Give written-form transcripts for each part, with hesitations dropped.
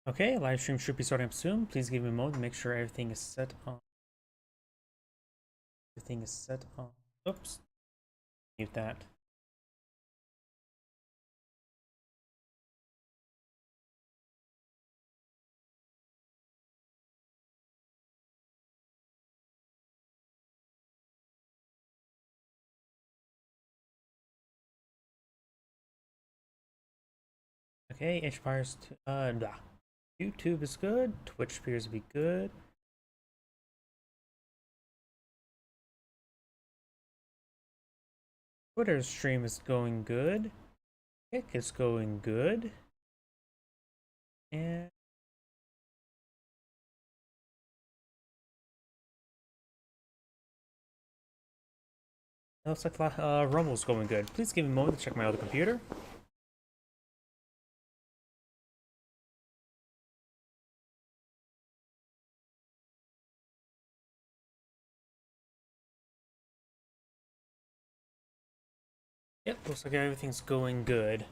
Okay, live stream should be starting up soon. Please give me a moment to make sure everything is set on. Everything is set on. Oops. Mute that. Okay, Inspires to YouTube is good. Twitch appears to be good. Twitter stream is going good. Kick is going good. And it looks like Rumble's going good. Please give me a moment to check my other computer. Yep, looks like everything's going good.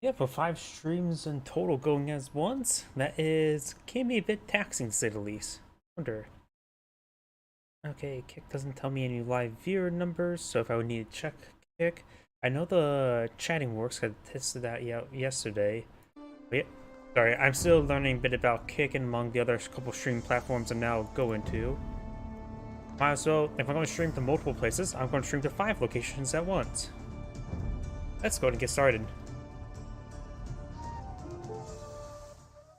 Yeah, for 5 streams in total going as once, can be a bit taxing to say the least. Wonder. Okay, Kick doesn't tell me any live viewer numbers, so if I would need to check Kick. I know the chatting works, I tested that yesterday. But yeah, sorry, I'm still learning a bit about Kick and among the other couple stream platforms I'm now going to. Might as well, if I'm going to stream to multiple places, I'm going to stream to 5 locations at once. Let's go ahead and get started.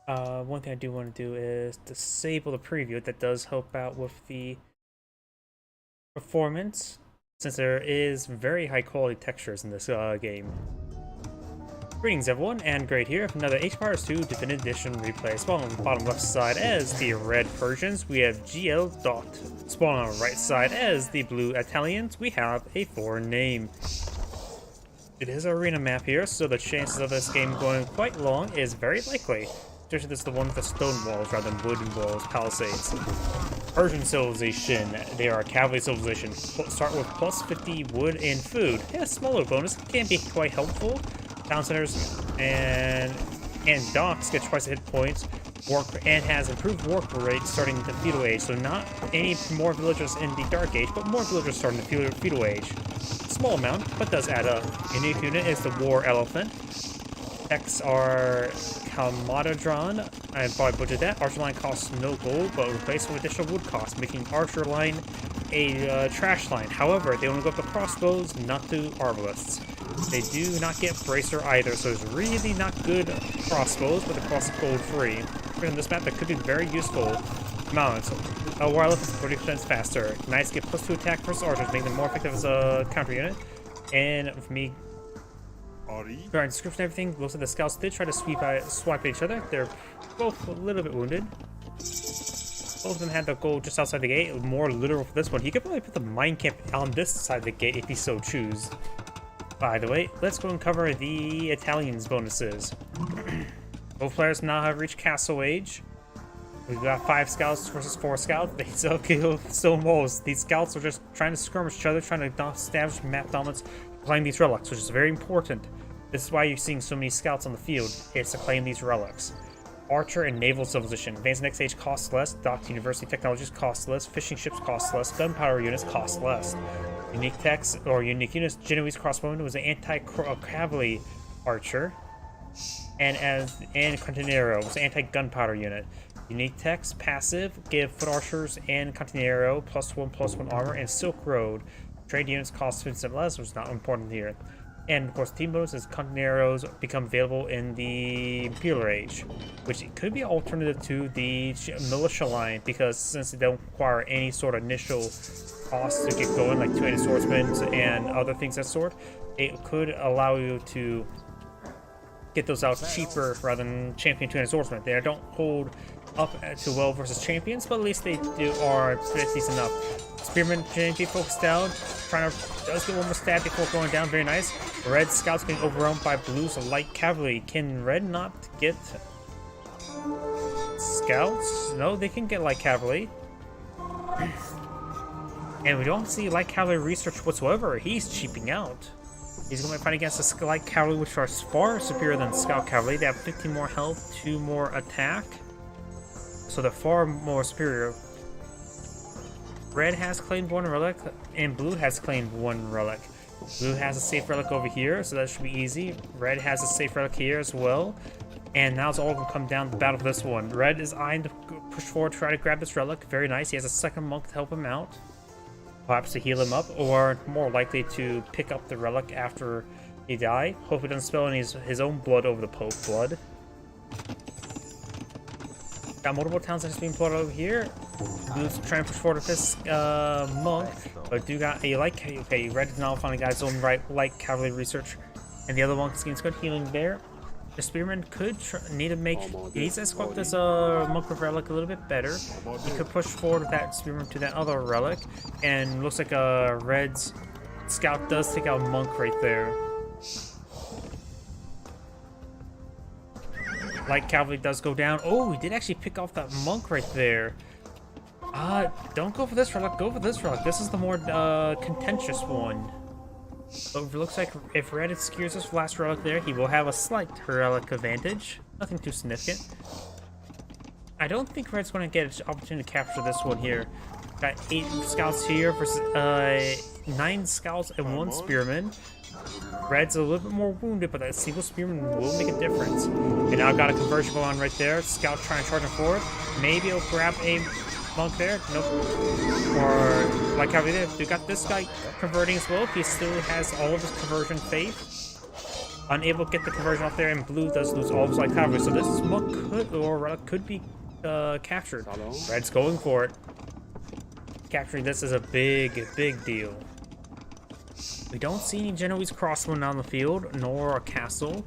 One thing I do want to do is disable the preview. That does help out with the performance, since there is very high quality textures in this game. Greetings everyone, and great here with another H-Pirates 2 Definitive Edition replay. Spawn on the bottom left side as the red Persians, we have GL Dot. Spawn on the right side as the blue Italians, we have a foreign name. It is an arena map here, so the chances of this game going quite long is very likely. Especially this is the one with the stone walls rather than wooden walls, palisades. Persian civilization, they are a cavalry civilization. Start with plus 50 wood and food. Yeah, smaller bonus can be quite helpful. Town centers and docks get twice the hit points. And has improved work rate starting the feudal age. So not any more villagers in the dark age, but more villagers starting the feudal age. Small amount, but does add up. Unique unit is the war elephant. Techs are Kalmadodron, I probably butchered that. Archer line costs no gold, but replaced with additional wood costs, making Archer line a trash line. However, they only go up to crossbows, not to arbalists. They do not get bracer either, so it's really not good crossbows, but the cost gold free. In this map, that could be very useful. Mounts. War elephants 30% faster. Knights get plus 2 attack versus archers, making them more effective as a counter unit. And for me, Alright, description and everything, looks like the scouts did try to swipe at each other. They're both a little bit wounded. Both of them had the goal just outside the gate. More literal for this one. He could probably put the mine camp on this side of the gate if he so choose. By the way, let's go and cover the Italians' bonuses. Both players now have reached Castle Age. We've got 5 scouts versus 4 scouts. They still kill stone walls. These scouts are just trying to skirmish each other, trying to establish map dominance, claim these relics, which is very important. This is why you're seeing so many scouts on the field. It's to claim these relics. Archer and Naval Civilization. Advanced next age costs less. Docked University Technologies costs less. Fishing ships cost less. Gunpowder units cost less. Unique techs or unique units. Genoese crossbowman was an anti-cavalry archer. And Cantonero was an anti-gunpowder unit. Unique techs, passive, give foot archers and Cantonero +1/+1 armor, and Silk Road. Trade units cost 50% less, which is not important here. And of course, team bonus is Cantoneros become available in the Imperial Age, which could be an alternative to the Militia line, because since they don't require any sort of initial cost to get going, like 2-handed swordsmen and other things of that sort, it could allow you to get those out cheaper rather than champion 2-handed swordsmen. They don't hold up too well versus champions, but at least they are decent enough. Spearman Genji focused down, does get one more stab before going down, very nice. Red scouts getting overrun by blue's light cavalry. Can red not get scouts? No, they can get light cavalry. And we don't see light cavalry research whatsoever. He's cheaping out. He's going to fight against the Light Cavalry, which are far superior than Scout Cavalry. They have 15 more health, 2 more attack. So they're far more superior. Red has claimed 1 relic, and Blue has claimed 1 relic. Blue has a safe relic over here, so that should be easy. Red has a safe relic here as well. And now it's all going to come down to the battle for this one. Red is eyeing to push forward, try to grab this relic. Very nice. He has a second monk to help him out. Perhaps to heal him up, or more likely to pick up the relic after he died. Hope he doesn't spill any his own blood over the Pope blood. Got multiple towns that's being pulled over here. Blue's trying to push forward with this monk, but do got a light. Okay, Red is now finally got his own light cavalry research, and the other monk is getting good healing there. The spearman could need to make. He needs to escort this monk with relic a little bit better. He could push forward with that spearman to that other relic, and looks like Red's scout does take out a monk right there. Light cavalry does go down. Oh, he did actually pick off that monk right there. Don't go for this relic. Go for this relic. This is the more contentious one. But it looks like if Red secures this last relic there, he will have a slight relic advantage. Nothing too significant. I don't think Red's going to get an opportunity to capture this one here. Got 8 scouts here versus 9 scouts and 1 spearman. Red's a little bit more wounded, but that single spearman will make a difference. And now got a conversion going on right there. Scout trying to charge him forward. Maybe he'll grab a monk there. Nope. Or like how we did. We got this guy converting as well. He still has all of his conversion faith. Unable to get the conversion off there, and Blue does lose all of his light cavalry. So this monk could be captured. Red's going for it. Capturing this is a big deal. We don't see any Genoese crossbowmen on the field, nor a castle.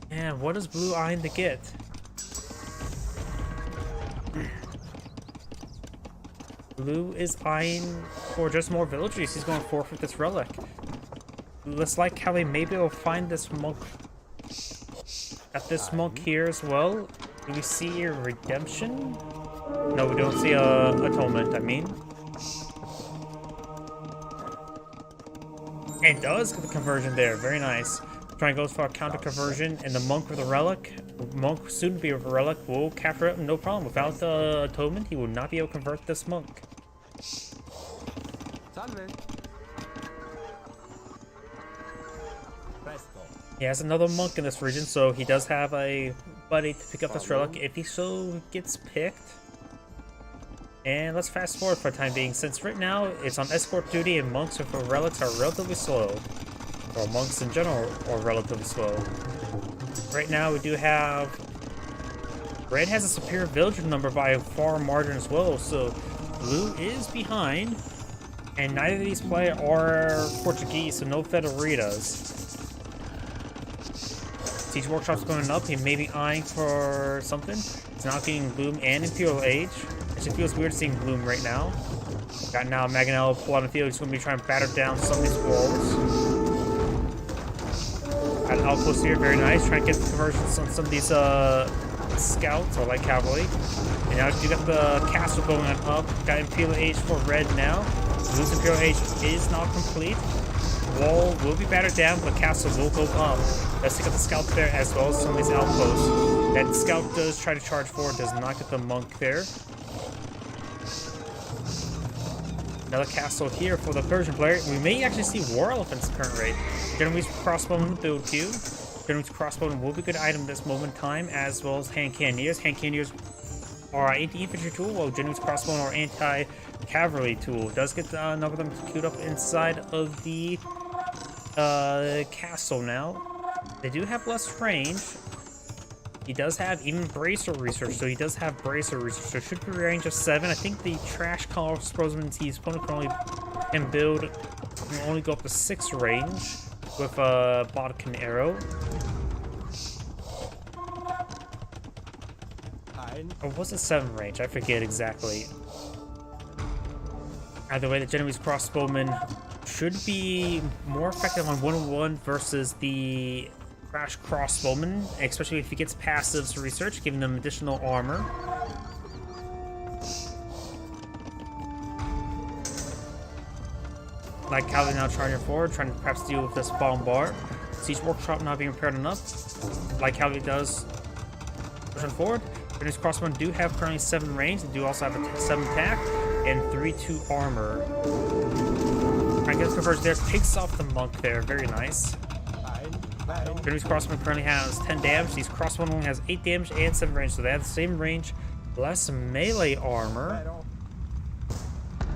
And what is Blue eyeing to get? Blue is eyeing for just more villages. He's going to forfeit this relic. Looks like Kelly maybe will find this monk. Got this monk here as well. Do we see a redemption? No, we don't see a atonement, I mean. And does get the conversion there. Very nice. Trying goes for a counter conversion, and the monk with a relic. Monk soon to be with a relic will capture it, no problem. Without the atonement, he will not be able to convert this monk. He has another monk in this region, so he does have a buddy to pick up this relic if he so gets picked. And let's fast forward for the time being, since right now it's on escort duty and monks with relics are relatively slow. Or monks in general are relatively slow. Right now we do have... Red has a superior villager number by a far margin as well, so Blue is behind. And neither of these players are Portuguese, so no Federitas. Siege Workshop's going up, he may be eyeing for something. He's now getting Bloom and Imperial Age. It just feels weird seeing Bloom right now. Got now Mangonel pull on the field. He's going to be trying to batter down some of these walls. Got an outpost here, very nice. Trying to get the conversions on some of these scouts or light cavalry. And now you got the castle going on up. Got Imperial Age for Red now. Blue's Imperial Age is not complete. Wall will be battered down, but the castle will go up. Let's take up the scout there as well as some of these outposts. That scout does try to charge forward, does not get the monk there. Another castle here for the Persian player. We may actually see war elephants at current rate. Genoese crossbowmen build queue. Genoese crossbowmen will be a good item at this moment in time, as well as hand cannoneers. Hand cannoneers are an anti-infantry tool, while Genoese crossbowmen are anti-cavalry tool. Does get a number of them queued up inside of the castle now. They do have less range. He does have even bracer research, so he does have bracer research. So it should be a range of 7. I think the trash crossbowmen his opponent can build can only go up to 6 range with a Bodkin arrow. Or was it 7 range? I forget exactly. Either way, the Genoese crossbowman should be more effective on 1-on-1 versus the trash crossbowman, especially if he gets passives research, giving them additional armor. Like Cavalry now charging forward, trying to perhaps deal with this bombard. Siege Workshop not being repaired enough. Like Cavalry does pushing forward. British Crossbowmen do have currently 7 range. They do also have a 7 attack and 3-2 armor. I guess converge there, takes off the monk there, very nice. British Crossbowman currently has 10 damage. These Crossbowmen only has 8 damage and 7 range, so they have the same range, less melee armor,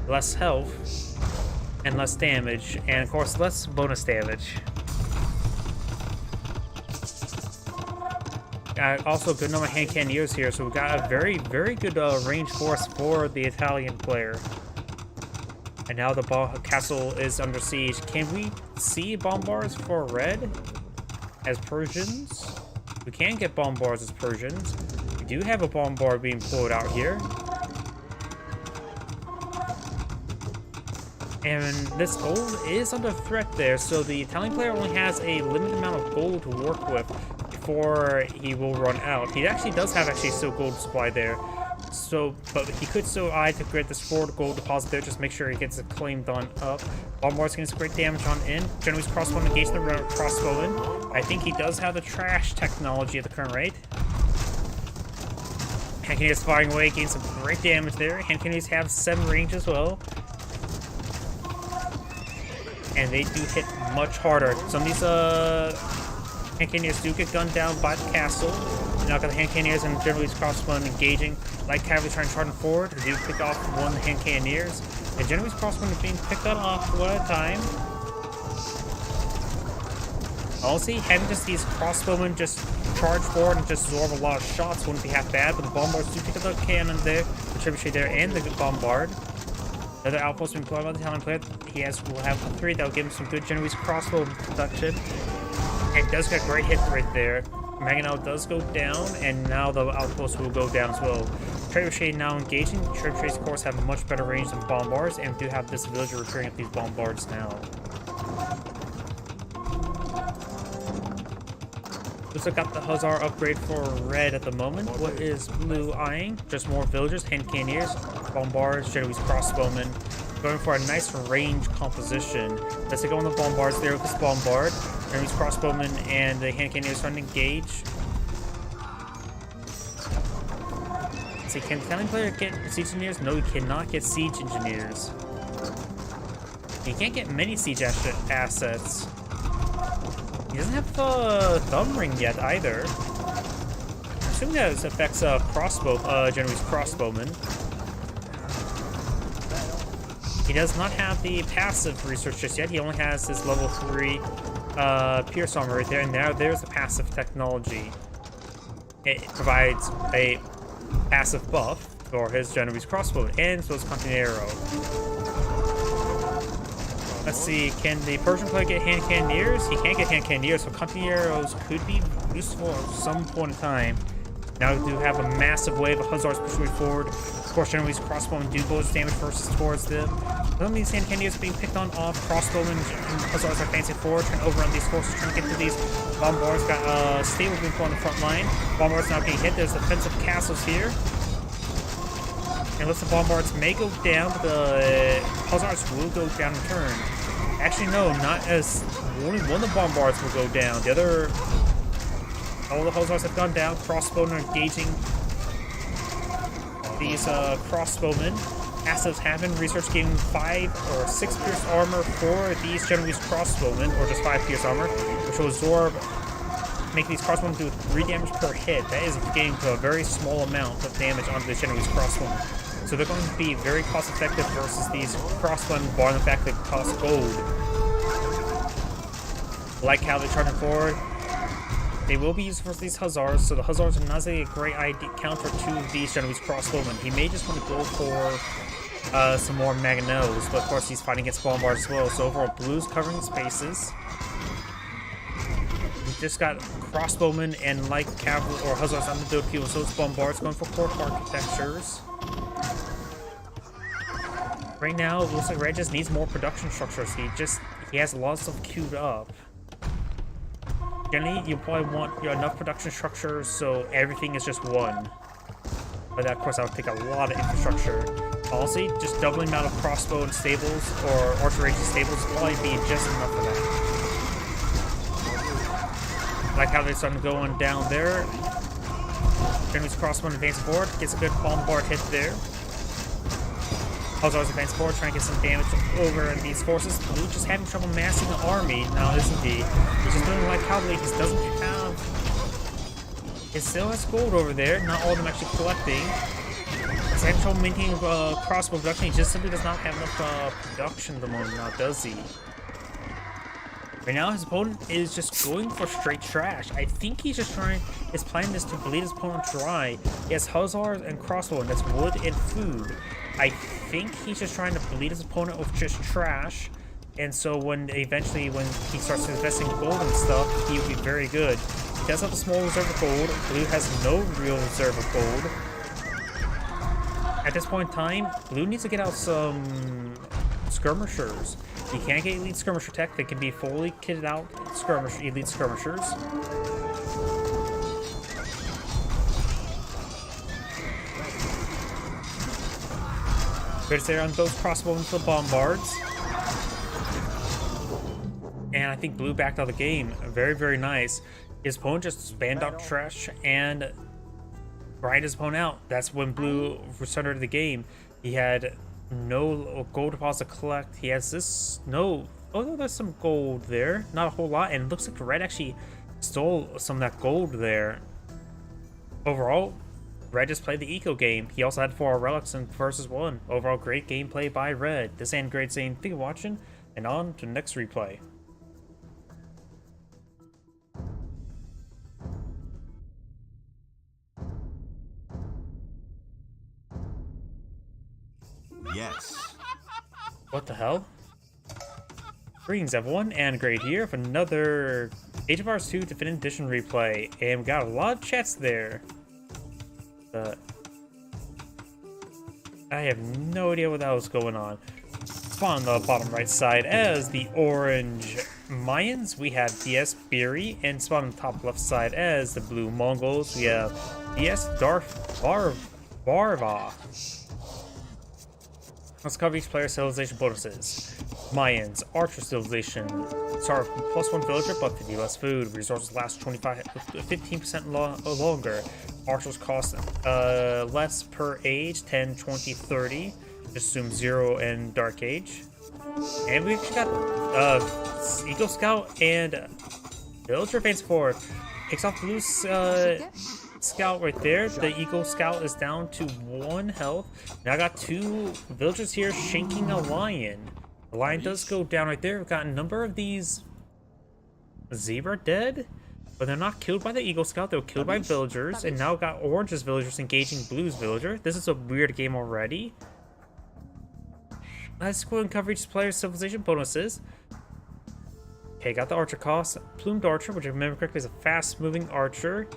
less health, and less damage, and of course less bonus damage. Also good number of hand cannoneers here, so we got a very, very good range force for the Italian player. And now the castle is under siege. Can we see bombards for red as Persians? We can get bombards as Persians. We do have a bombard being pulled out here. And this gold is under threat there, so the Italian player only has a limited amount of gold to work with before he will run out. He actually does have still gold supply there. So, but he could still eye to create this forward gold deposit there, just make sure he gets it claimed on up. Bombard's getting some great damage on in. Genoese crossbowman against the crossbowman. I think he does have the trash technology at the current rate. Hand cannoneers firing away, getting some great damage there. Hand cannoneers have 7 range as well. And they do hit much harder. Some of these hand cannoneers do get gunned down by the castle. Now got the hand cannoneers and Genoese crossbowmen engaging. Like Cavalry trying to charge forward, they do pick off one of the hand cannoneers. And Genoese crossbowmen are being picked off one at a time. Honestly, having just these crossbowmen just charge forward and just absorb a lot of shots wouldn't be half bad, but the bombards do pick up the cannon there, the trebuchet there, and the bombard. Another outpost being employed by the Italian player. Will have 3 that will give him some good Genoese crossbow production. And does get a great hit rate there. Maginot does go down, and now the outpost will go down as well. Trebuchet now engaging. Trebuchets, of course, have much better range than bombards, and we do have this villager repairing up these bombards now. Looks like got the Hussar upgrade for red at the moment. What is blue eyeing? Just more villagers, hand cannoneers, bombards, Genoese crossbowmen. Going for a nice range composition. Let's take on the bombards there with this bombard. Genoese crossbowmen and the hand cannoneers trying to engage. Let's see, can the Italian player get siege engineers? No, he cannot get siege engineers. He can't get many siege assets. He doesn't have the thumb ring yet either. I'm assuming that affects Genoese crossbowmen. He does not have the passive research just yet. He only has his level 3 Pierce armor right there, and now there's the passive technology. It provides a passive buff for his Genoese crossbow, and so is Cantonero. Let's see, can the Persian player get hand cannoneers? He can't get hand cannoneers, so Cantoneros could be useful at some point in time. Now we do have a massive wave of Hussars pushing forward. Of course, Genoese crossbowmen do bonus damage versus towards them. Some of these hand cannoneers are being picked on off. Crossbowmen and Hussars are advancing forward, trying to overrun these forces, trying to get through these. Bombards got stable being put on the front line. Bombards not getting hit. There's defensive castles here. Unless the bombards may go down, the Hussars will go down in turn. Actually, no, not as only one of the bombards will go down. The other, all the Hussars have gone down. Crossbowmen are engaging these crossbowmen. Passives have been research giving 5 or 6 pierce armor for these Genoese crossbowmen, or just 5 pierce armor, which will absorb, make these crossbowmen do 3 damage per hit. That is getting to a very small amount of damage onto the Genoese crossbowmen. So they're going to be very cost effective versus these crossbowmen, barring the fact that they cost gold. Like how they're charging forward, they will be used for these Hussars, so the Hussars are not a great counter to these Genoese crossbowmen. He may just want to go for some more Maganots, but of course he's fighting against bombards as well, so overall blue's covering spaces. We've just got crossbowmen and light cavalry or Hussars on the build field, so it's bombards going for court architectures. Right now, it looks like Red just needs more production structures. He has a lot of stuff queued up. Generally, you probably want enough production structures so everything is just one. But that, of course, that would take a lot of infrastructure. Honestly, just doubling the amount of crossbow and stables or archer range and stables will probably be just enough for that. Like how they're starting to go on down there. Enemy's crossbow advancing forward, gets a good bombard hit there. Hussars advance forward, trying to get some damage over these forces. Blue just having trouble massing the army now, isn't he? He's just doing like cavalry. He doesn't have. He still has gold over there. Not all of them actually collecting. He's having trouble maintaining crossbow production. He just simply does not have enough production at the moment now, does he? Right now, his opponent is just going for straight trash. I think he's just trying. His plan is to bleed his opponent dry. He has hussars and crossbow, and that's wood and food. I think he's just trying to bleed his opponent with just trash, and so when he starts investing gold and stuff, he will be very good. He does have a small reserve of gold. Blue has no real reserve of gold. At this point in time, Blue needs to get out some skirmishers. You can't get elite skirmisher tech. They can be fully kitted out elite skirmishers. Great there on those crossbows into the bombards. And I think Blue backed out of the game. Very, very nice. His opponent just spammed out trash and grind his opponent out. That's when Blue restarted the game. He had no gold deposit to collect. He has this no. Oh, there's some gold there. Not a whole lot. And it looks like Red actually stole some of that gold there. Overall, Red just played the eco game. He also had 4 relics in versus 1. Overall, great gameplay by Red. This and great saying, thank you for watching, and on to the next replay. Yes. What the hell? Greetings everyone, and great here for another Age of Empires 2 Definitive Edition replay, and we got a lot of chats there. I have no idea what that was going on. Spawn on the bottom right side as the orange Mayans, we have DS Beery, and spawn on the top left side as the blue Mongols, we have DS Darth Barva. Let's cover each player's civilization bonuses. Mayans, Archer civilization. Start with +1 villager, but 50 less food. Resources last 15% longer. Archers cost less per age, 10, 20, 30. Just assume 0 and Dark Age. And we actually got Eagle Scout and Villager advance forward. Picks off Blue's Scout right there. The Eagle Scout is down to 1 health. Now I got 2 villagers here shanking a lion. The lion does go down right there. We've got a number of these zebra dead, but they're not killed by the Eagle Scout. They were killed by villagers, and now we've got Orange's villagers engaging Blue's villager. This is a weird game already. Let's go and cover each player's civilization bonuses. Okay, got the Archer cost. Plumed Archer, which if I remember correctly is a fast-moving archer.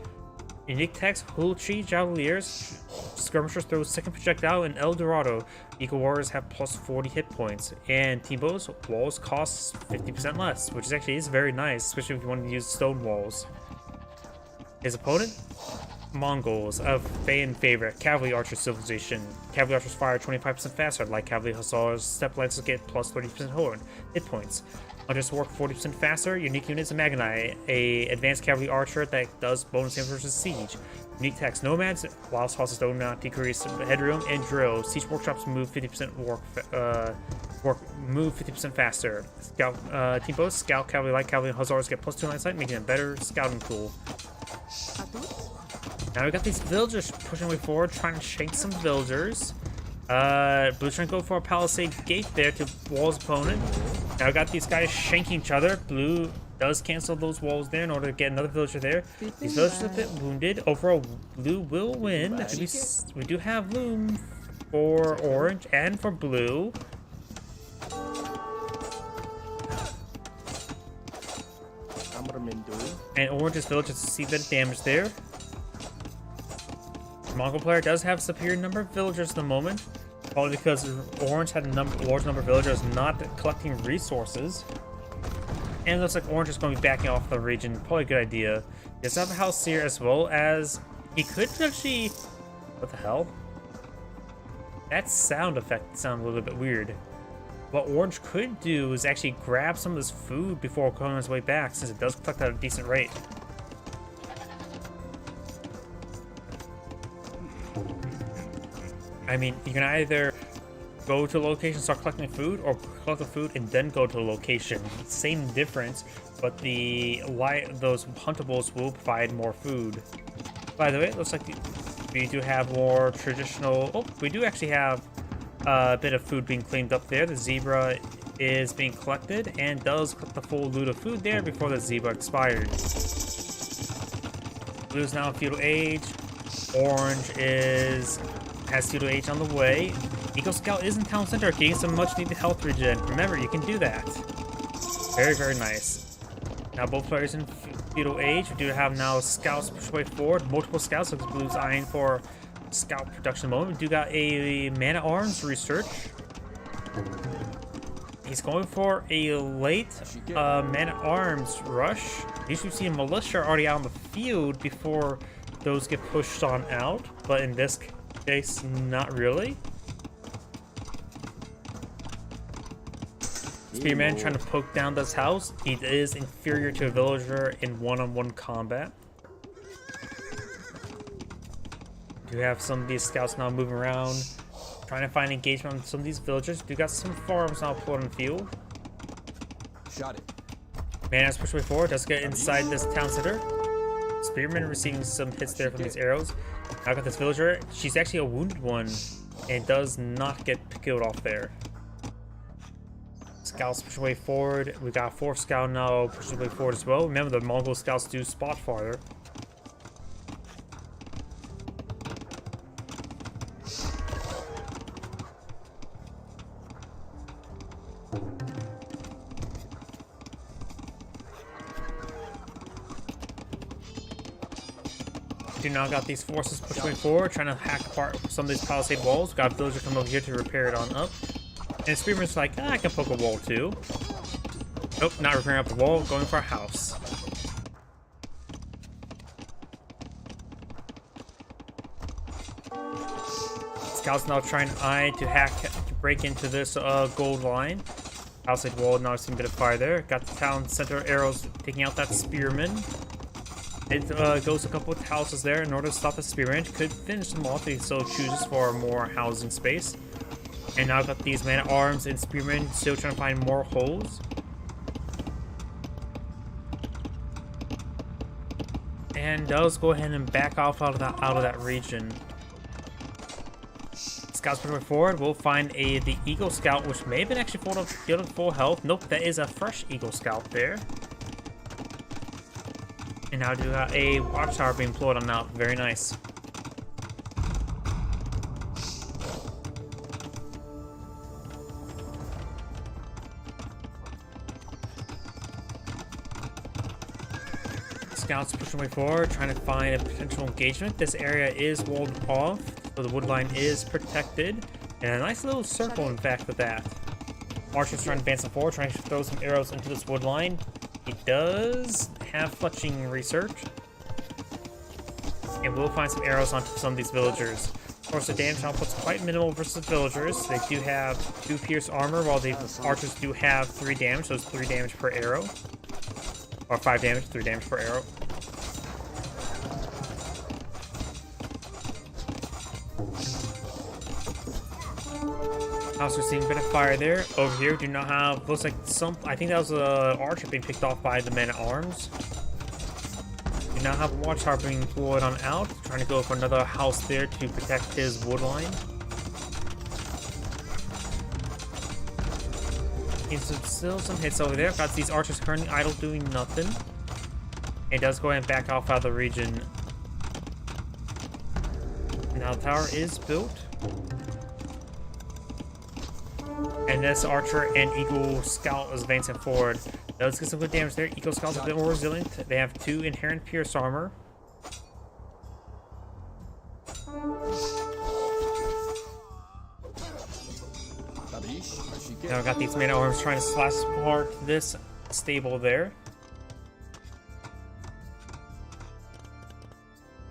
Unique text, Hulchi, Javeliers, Skirmishers throw second projectile, and El Dorado. Eco Warriors have plus 40 hit points. And Teambo's walls cost 50% less, which is very nice, especially if you want to use stone walls. His opponent? Mongols, a fan favorite, Cavalry Archer civilization. Cavalry Archers fire 25% faster, like Cavalry Hussars. Step Lancers get plus 30% hit points. Hunters work 40% faster. Unique units of Magnite, a advanced cavalry archer that does bonus damage versus siege. Unique text, Nomads, Wild Horses do not decrease headroom, and Drill. Siege workshops move 50% move 50% faster. Scout Teambo's Scout Cavalry, Light Cavalry, and Hussars get plus 2 line sight, making a better scouting tool. Now we got these villagers pushing way forward, trying to shank some villagers. Blue's trying to go for a palisade gate there to wall's opponent. Now we got these guys shanking each other. Blue does cancel those walls there in order to get another villager there. These villagers are a bit wounded. Overall, Blue will win. We do have Loom for Orange and for Blue. And Orange's villagers see the damage there. The Mongol player does have a superior number of villagers at the moment, probably because Orange had a large number of villagers not collecting resources. And it looks like Orange is going to be backing off the region. Probably a good idea. He does have a house here as well as he could actually. What the hell? That sound effect sounds a little bit weird. What Orange could do is actually grab some of this food before going on his way back, since it does collect at a decent rate. I mean, you can either go to a location, start collecting food, or collect the food and then go to the location. Same difference, but those huntables will provide more food. By the way, it looks like we do have more traditional... Oh, we do actually have a bit of food being cleaned up there. The zebra is being collected and does collect the full loot of food there before the zebra expired. Blue is now in feudal age. Orange has feudal age on the way. Eagle Scout is in town center, getting some much needed health regen. Remember, you can do that. Very, very nice. Now both players in feudal age. We do have now scouts push way forward. Multiple scouts, looks Blue's eyeing for scout production moment. We do got a man-at-arms research. He's going for a late man-at-arms rush. Usually we see a militia already out in the field before those get pushed on out, but in this case, not really. Spearman trying to poke down this house. He is inferior to a villager in one-on-one combat. Do have some of these scouts now moving around, trying to find engagement on some of these villagers. Do got some farms now put on the field. Shot it. Man has pushed way forward. Does get inside this town center. Spearman receiving some hits there from these arrows. Now got this villager. She's actually a wounded one and does not get killed off there. Scouts push way forward. We got 4 scout now pushing way forward as well. Remember, the Mongol scouts do spot farther. Do now got these forces pushing forward, trying to hack apart some of these palisade walls. Got a villager come over here to repair it on up. And Spearman's like, I can poke a wall too. Nope, not repairing up the wall, going for a house. Scouts now trying to break into this gold line. Palisade wall, now seeing a bit of fire there. Got the town center arrows taking out that spearman. It goes a couple of houses there in order to stop the spearman. Could finish them off if he so chooses for more housing space. And now I've got these man-at-arms and spearmen still trying to find more holes. And does go ahead and back off out of that region. Scouts pushing forward. We'll find the Eagle Scout, which may have been actually killed at full health. Nope, that is a fresh Eagle Scout there. And now do have a watchtower being deployed on out. Very nice. Scouts pushing way forward, trying to find a potential engagement. This area is walled off, so the wood line is protected. And a nice little circle, in fact, with that. Archer's trying to advance them forward, trying to throw some arrows into this wood line. He does have fletching research. And we'll find some arrows onto some of these villagers. Of course, the damage output's quite minimal versus the villagers. They do have 2 pierce armor, while the archers do have 3 damage, so it's 3 damage per arrow. Or 5 damage, 3 damage per arrow. Also seeing a bit of fire there. Over here, do not have, looks like I think that was a archer being picked off by the man-at-arms. Do not have a watchtower being deployed on out. Trying to go for another house there to protect his wood line. Still some hits over there. Got these archers currently idle doing nothing. It does go ahead and back off out of the region. Now the tower is built. And this archer and Eagle Scout is advancing forward. Does get some good damage there. Eagle Scout's a bit more resilient. They have 2 inherent pierce armor. Now I got these man-at-arms trying to slash apart this stable there.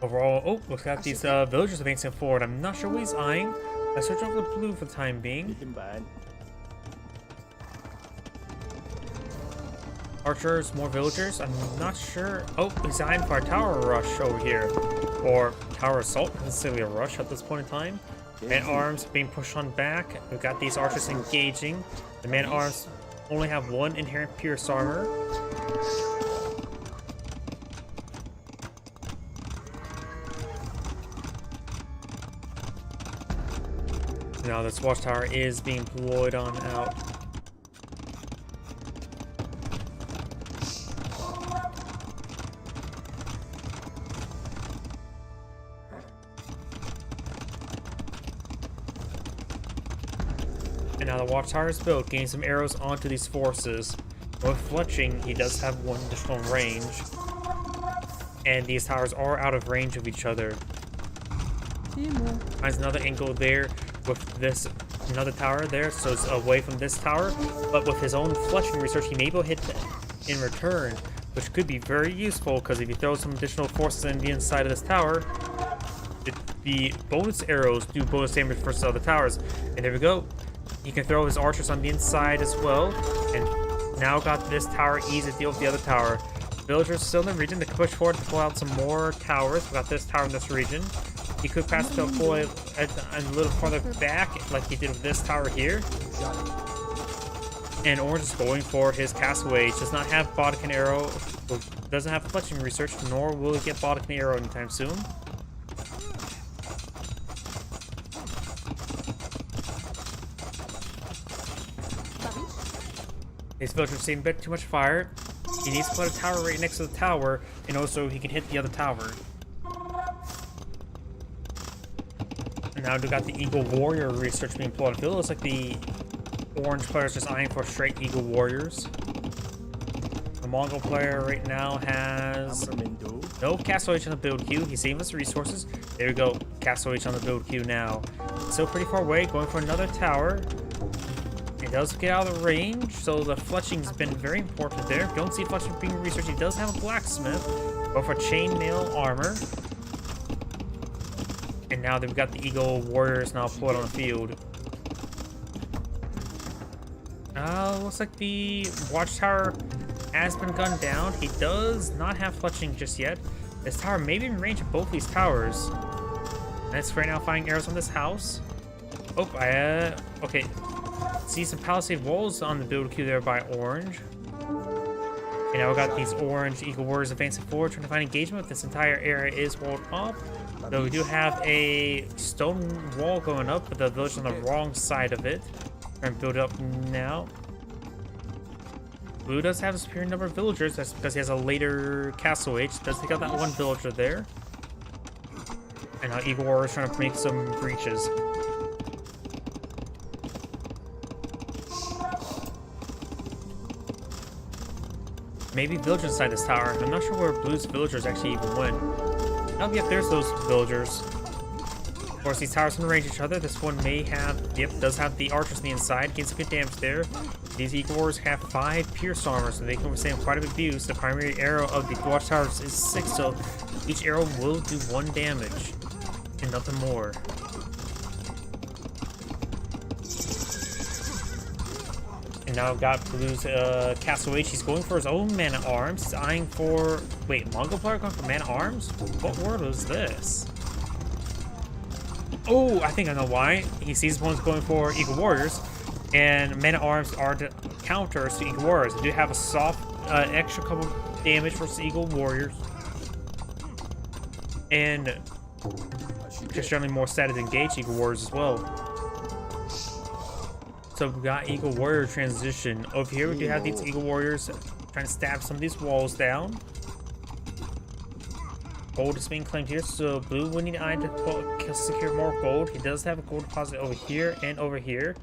Overall, oh, we've got these villagers advancing forward. I'm not sure what he's eyeing. Let's switch over to blue for the time being. Bikin ban. Archers, more villagers. I'm not sure. Oh, he's eyeing for a tower rush over here. Or tower assault, not necessarily a rush at this point in time. Man-at-arms being pushed on back. We've got these archers engaging. The man-at-arms only have one inherent pierce armor. Now this watchtower is being deployed on out. And now the watchtower is built, getting some arrows onto these forces. With fletching, he does have one additional range. And these towers are out of range of each other. Finds another angle there with this, another tower there, so it's away from this tower. But with his own fletching research, he may be able to hit in return, which could be very useful, because if you throw some additional forces in the inside of this tower, the bonus arrows do bonus damage versus other towers. And there we go. He can throw his archers on the inside as well, and now got this tower easy to deal with the other tower. Villagers still in the region. They can push forward to pull out some more towers. We got this tower in this region. He could pass the deploy a little farther back, like he did with this tower here. And Orange is going for his Castaway. He does not have Bodkin Arrow, doesn't have fletching research, nor will he get Bodkin Arrow anytime soon. His villagers receiving a bit too much fire. He needs to put a tower right next to the tower, and also he can hit the other tower. And now we got the Eagle Warrior research being pulled out. It looks like the orange player is just eyeing for straight Eagle Warriors. The Mongol player right now has no Castle H on the build queue. He's saving us resources. There we go. Castle H on the build queue now. Still pretty far away, going for another tower. It does get out of range, so the fletching's been very important there. If you don't see fletching being researched, he does have a blacksmith. Go for chainmail armor. And now they've got the Eagle Warriors now pulled on the field. Looks like the watchtower has been gunned down. He does not have fletching just yet. This tower may be in range of both these towers. That's right now firing arrows on this house. Oh, okay. See some palisade walls on the build queue there by Orange. And now we got these orange Eagle Warriors advancing forward, trying to find engagement. This entire area is walled off. Though we do have a stone wall going up, but the village on the wrong side of it. Trying to build it up now. Blue does have a superior number of villagers. That's because he has a later Castle Age. Does take out that one villager there. And now Eagle Warriors trying to make some breaches. Maybe villagers inside this tower. I'm not sure where Blue's villagers actually even went. Oh, yep, there's those villagers. Of course, these towers can range each other. This one may have, yep, does have the archers on the inside. Gets good damage there. These Eagle Warriors have 5 pierce armor, so they can withstand quite a bit of abuse. The primary arrow of the watchtowers is 6, so each arrow will do 1 damage and nothing more. And now we've got Blue's Castle H. He's going for his own man-at-arms. He's eyeing for... Wait, Mongol player going for man-at-arms? What word was this? Oh, I think I know why. He sees one's going for Eagle Warriors. And man-at-arms are the counters to Eagle Warriors. They do have a soft extra couple damage versus Eagle Warriors. And just generally more status engaged Eagle Warriors as well. So we got Eagle Warrior transition. Over here we do have these Eagle Warriors trying to stab some of these walls down. Gold is being claimed here, so Blue will need iron to secure more gold. He does have a gold deposit over here and over here.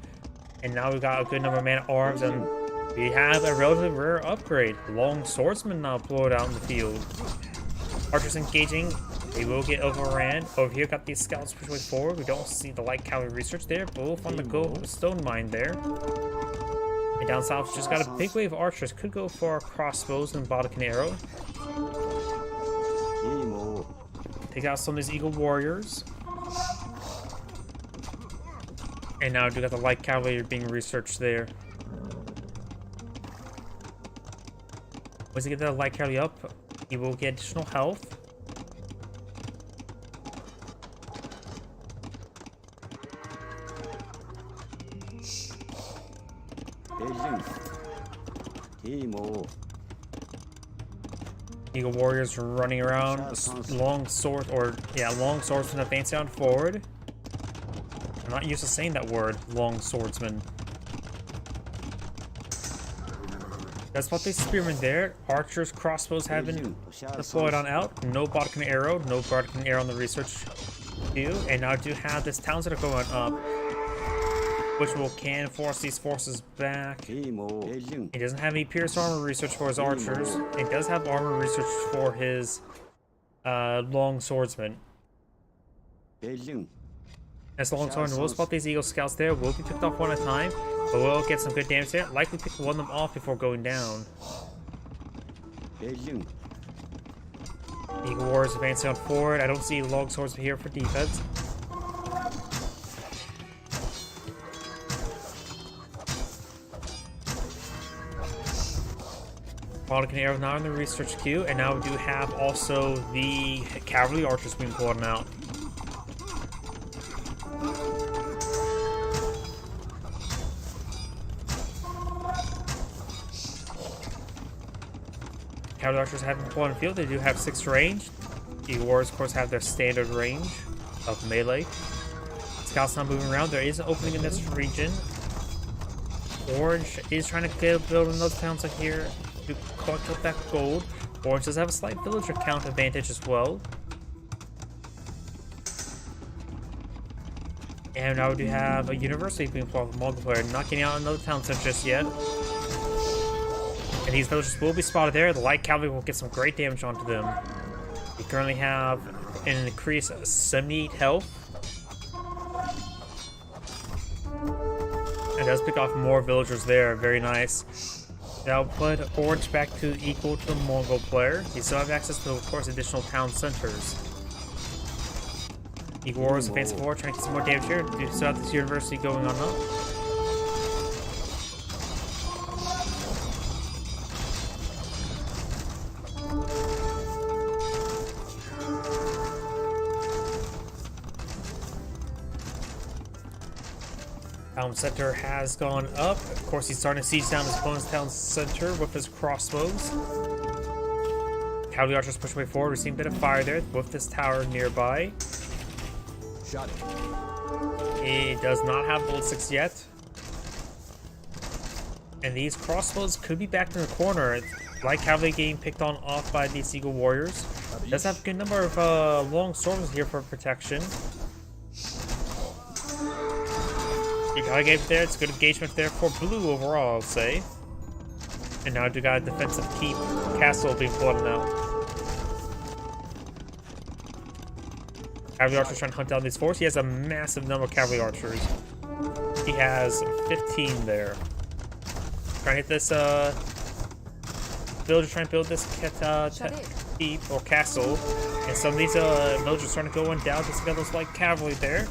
And now we've got a good number of man-at-arms, and we have a relatively rare upgrade. Long Swordsman now deployed out in the field. Archers engaging. They will get overran. Over here, got these scouts push way forward. We don't see the light cavalry research there. Both on the go with a stone mine there. And down south, just got a big wave of archers. Could go for crossbows and Bodkin Arrow. Take out some of these Eagle Warriors. And now we got the light cavalry being researched there. Once you get the light cavalry up, you will get additional health. Eagle warriors running around, long sword, or yeah, long swordsman advancing on forward. I'm not used to saying that word, long swordsman. That's what the spearmen there. Archers, crossbows have been deployed on out. No Bodkin arrow, no Bodkin arrow on the research queue, and now I do have this towns that are going up, which can force these forces back. He doesn't have any pierce armor research for his archers. It does have armor research for his long swordsman. As long swordsman will spot these eagle scouts there, will be picked off one at a time, but will get some good damage there. Likely pick one of them off before going down. Eagle warriors advancing on forward. I don't see long swordsman here for defense. Bodkin arrows now in the research queue, and now we do have also the cavalry archers being pulled out. Cavalry archers have been pulled on the field. They do have 6 range. The warriors, of course, have their standard range of melee. Scouts not moving around. There is an opening in this region. Orange is trying to build another town here to collect up that gold. Orange does have a slight villager count advantage as well. And now we do have a university being played with multiplayer, not getting out another town center just yet. And these villagers will be spotted there. The light cavalry will get some great damage onto them. We currently have an increase of 78 health. And does pick off more villagers there. Very nice. That'll put Orange back to equal to the Mongol player. You still have access to, of course, additional town centers. Eagle Warriors advancing forward, trying to get some more damage here. You still have this university going on up. Town center has gone up. Of course, he's starting to siege down his opponent's town center with his crossbows. Cavalry archers push way forward. We're seeing a bit of fire there with this tower nearby. Shot it. It does not have ballistics yet. And these crossbows could be backed in the corner. Light cavalry getting picked on off by these Eagle warriors. Does have a good number of long swords here for protection. You got a game there. It's good engagement there for blue overall, I'll say. And now we got a defensive keep castle being flooded out. Cavalry archers trying to hunt down these forces. He has a massive number of cavalry archers. He has 15 there. Trying to hit this villager, trying to build this keep or castle. And some of these villagers starting to go on down. Just got those light cavalry there.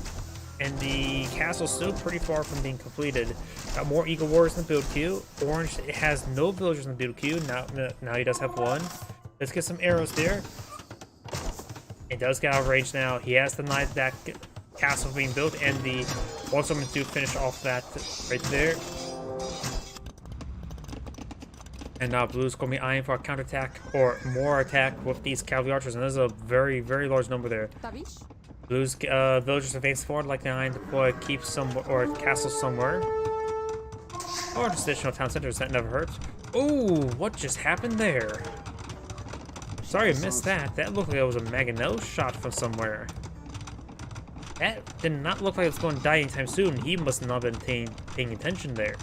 And the castle's still pretty far from being completed. Got more Eagle Warriors in the build queue. Orange has no villagers in the build queue. Now he does have one. Let's get some arrows there. It does get out of range now. He has denied that castle being built, and the Watermen do finish off that right there. And now Blue's going to be eyeing for a counterattack or more attack with these cavalry archers, and there's a very, very large number there. Blue's villagers advance forward like they deploy keep some or castle somewhere. Or just additional town centers, that never hurts. Oh, what just happened there? Sorry I missed that. That looked like it was a Mangonel shot from somewhere. That did not look like it was going to die anytime soon. He must not have been paying attention there.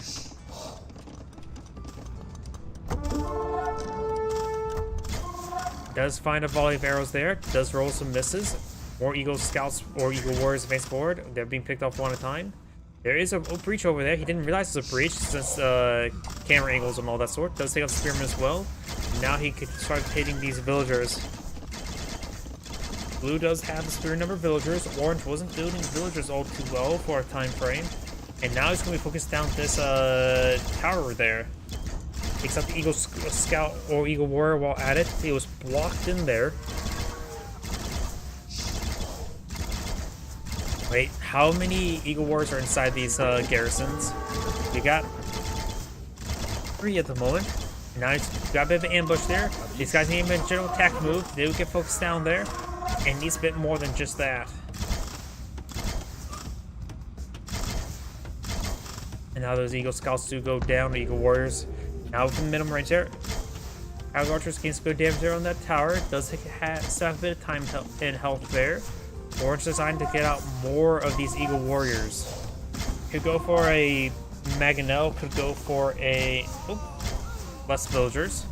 Does find a volley of arrows there. Does roll some misses. More Eagle Scouts or Eagle Warriors advance forward. They're being picked off one at a time. There is a breach over there. He didn't realize it was a breach since camera angles and all that sort. Does take out the spearman as well. Now he could start hitting these villagers. Blue does have the superior number of villagers. Orange wasn't building villagers all too well for a time frame. And now he's going to be focused down this tower there. Takes out the Eagle Scout or Eagle Warrior while at it. He was blocked in there. Wait, how many Eagle Warriors are inside these garrisons? We got 3 at the moment. Now he's got a bit of an ambush there. These guys need a general attack move. They will get focused down there. And needs a bit more than just that. And now those Eagle Scouts do go down, the Eagle Warriors. Now within minimum range there. Cavalry Archers gains good damage there on that tower. It does still have a bit of time and health there. Orange designed to get out more of these Eagle Warriors. Could go for a Mangonel, could go for a less villagers.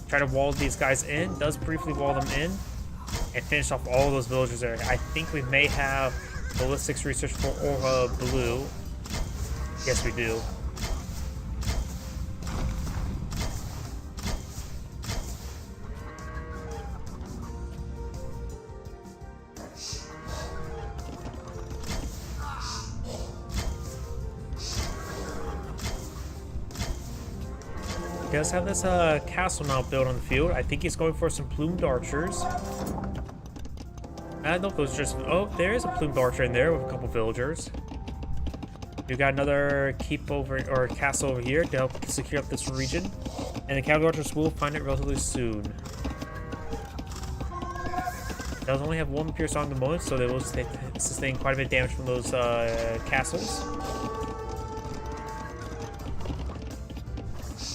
Try to wall these guys in. Does briefly wall them in. And finish off all those villagers there. I think we may have ballistics research for blue. Yes, we do. He does have this castle now built on the field. I think he's going for some plumed archers. I don't know if those just... Oh, there is a plumed archer in there with a couple villagers. We've got another keep over or castle over here to help secure up this region. And the cavalry archers will find it relatively soon. It does only have 1 pierce on the moment, so they will sustain quite a bit of damage from those castles.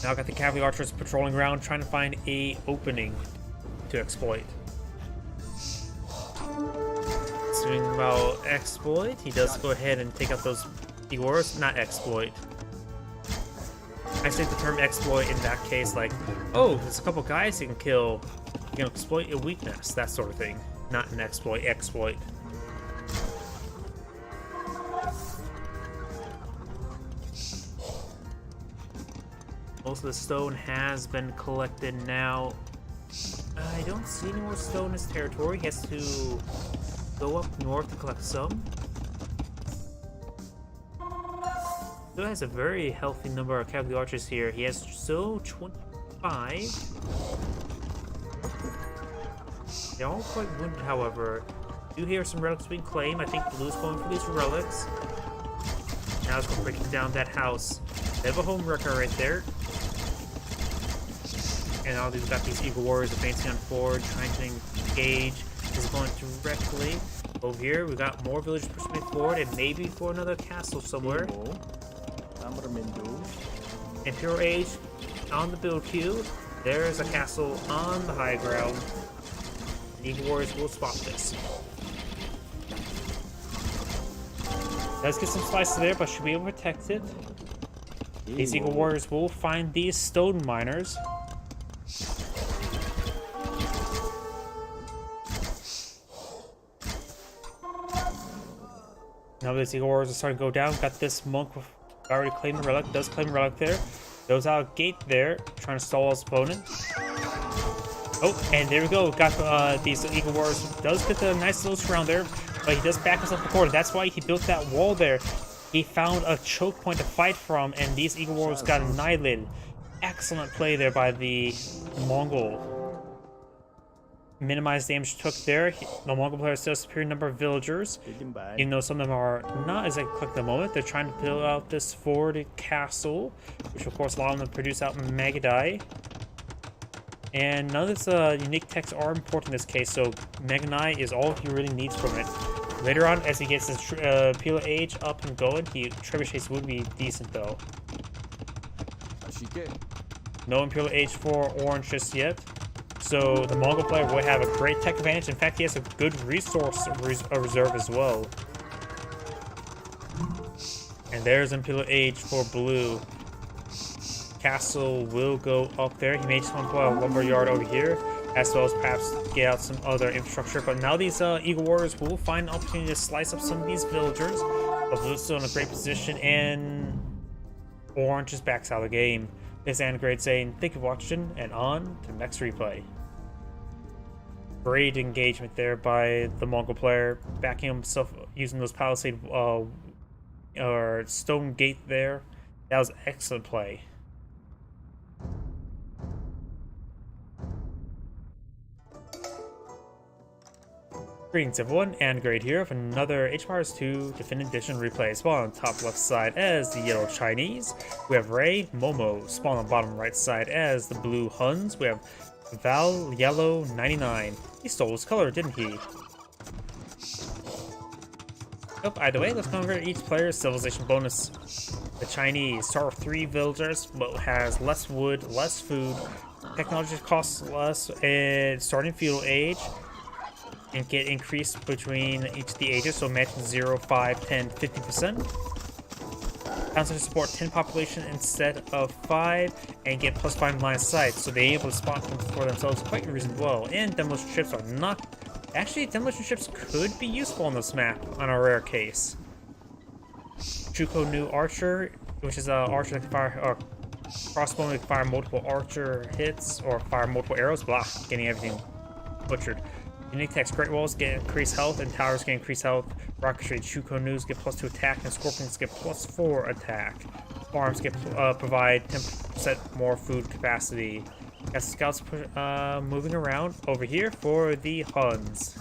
Now I've got the cavalry archers patrolling around trying to find a opening to exploit. Speaking about exploit, he does go ahead and take out those Eagle Warriors. Not exploit. I say the term exploit in that case, like, oh, there's a couple guys you can kill. You can exploit a weakness, that sort of thing. Not an exploit. Exploit. Most of the stone has been collected now. I don't see any more stone in his territory. He has to go up north to collect some. Still has a very healthy number of cavalry archers here. He has still 25. They're all quite wounded, however. Do hear some relics being claimed. I think Blue's going for these relics. Now it's going to break down that house. They have a home wrecker right there. And all these got these Eagle Warriors advancing on forward, trying to engage. Is going directly over here. We got more villagers pushing forward, and maybe for another castle somewhere. Imperial Age on the build queue. There is a castle on the high ground. The Eagle Warriors will spot this. Does get some slices there, but should be able to protect it. These Eagle Warriors will find these stone miners. Now these Eagle Warriors are starting to go down. Got this monk already claimed the relic. Does claim the relic there. Goes out a gate there, trying to stall his opponent. Oh, and there we go. Got these Eagle Warriors. Does get the nice little surround there, but he does back himself to the corner. That's why he built that wall there. He found a choke point to fight from, and these Eagle Warriors got annihilated. Excellent play there by the Mongol. Minimized damage took there. The Mongol player still has a superior number of villagers. Even though some of them are not as quick at the moment. They're trying to build out this forward castle, which of course allow them to produce out Magadai. And none of this unique texts are important in this case, so Magadai is all he really needs from it. Later on, as he gets his Imperial Age up and going, trebuchets would be decent though. No Imperial Age for Orange just yet. So the Mongol player will have a great tech advantage. In fact, he has a good resource reserve as well. And there's Imperial Age for Blue. Castle will go up there. He may just want to put a lumber yard over here, as well as perhaps get out some other infrastructure. But now these Eagle Warriors will find an opportunity to slice up some of these villagers. But Blue's still in a great position, and Orange just backs out of the game. This is Anagrade saying thank you for watching, and on to the next replay. Great engagement there by the Mongol player, backing himself using those palisade or stone gate there. That was excellent play. Greetings everyone, and Great here with another Age of Empires 2 Definitive Edition replay. Spawn on top left side as the yellow Chinese. We have Ray Momo. Spawn on bottom right side as the blue Huns. We have Val Yellow 99. He stole his color, didn't he? Nope, either way, let's convert each player's civilization bonus. The Chinese start with 3 villagers, but has less wood, less food, technology costs less, and starting feudal age. And get increased between each of the ages, so imagine 0, 5, 10, 50%. Council support 10 population instead of 5, and get +5 line of sight, so they're able to spot them for themselves quite reasonably well. And demolition ships are not... Actually, demolition ships could be useful on this map, on a rare case. Chuko New Archer, which is an archer that can fire... crossbow that can fire multiple archer hits, or fire multiple arrows, blah, getting everything butchered. Unique text, Great Walls get increased health, and Towers get increased health. Rocketry, Chuko News get +2 attack, and Scorpions get +4 attack. Farms get provide 10% more food capacity. Got scouts moving around over here for the Huns.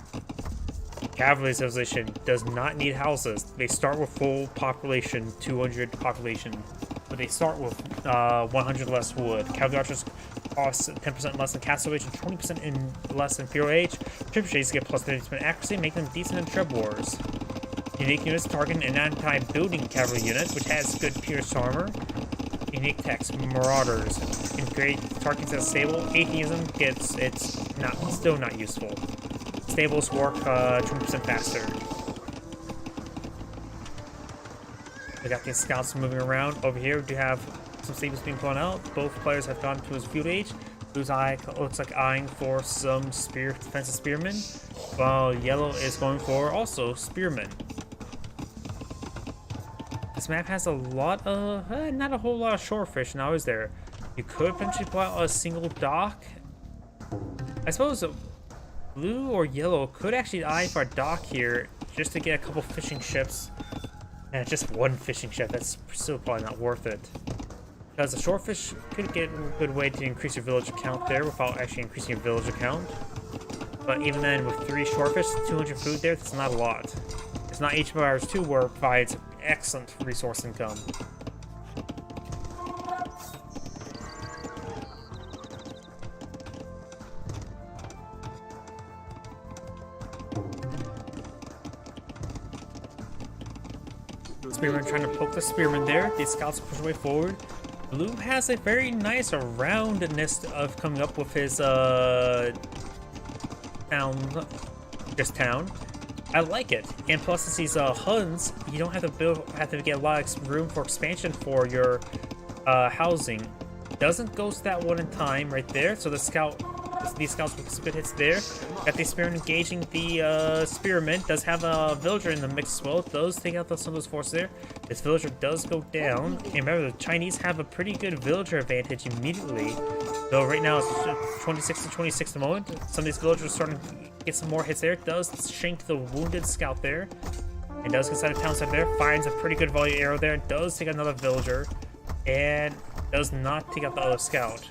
Cavalry civilization does not need houses. They start with full population, 200 population, but they start with 100 less wood. Cavalry archers cost 10% less than Castle Age and 20% less than Feudal Age. Triple Shades get +30% accuracy, making them decent in Treb Wars. Unique units targeting an anti-building cavalry unit, which has good pierce armor. Unique text, Marauders. In great targets as stable. Atheism gets still not useful. Stables work 20% faster. We got these scouts moving around. Over here we do have some stables being blown out. Both players have gone to his feudal age. Blue's eye looks like eyeing for some defensive spearmen, while yellow is going for also spearmen. This map has a lot of, not a whole lot of shorefish now, is there? You could potentially pull out a single dock. I suppose blue or yellow could actually eye for a dock here just to get a couple fishing ships. And just one fishing ship, that's still probably not worth it. Because the shorefish could get a good way to increase your village count there without actually increasing your village count. But even then, with 3 shorefish, 200 food there, that's not a lot. It's not Age of Empires 2 where it provides excellent resource income. Spearman trying to poke the spearman there. These scouts push way forward. Blue has a very nice roundness of coming up with his town. I like it, and plus it's these Huns. You don't have to get a lot of room for expansion for your housing. Doesn't ghost that one in time right there. So these scouts with spit hits there. Got the spearman engaging the spearman. Does have a villager in the mix as well. Does take out some of those forces there. This villager does go down. And remember, the Chinese have a pretty good villager advantage immediately. Though right now it's 26 to 26 at the moment. Some of these villagers are starting to get some more hits there. Does shank the wounded scout there. And does get inside the town side there. Finds a pretty good volley arrow there. Does take another villager. And does not take out the other scout.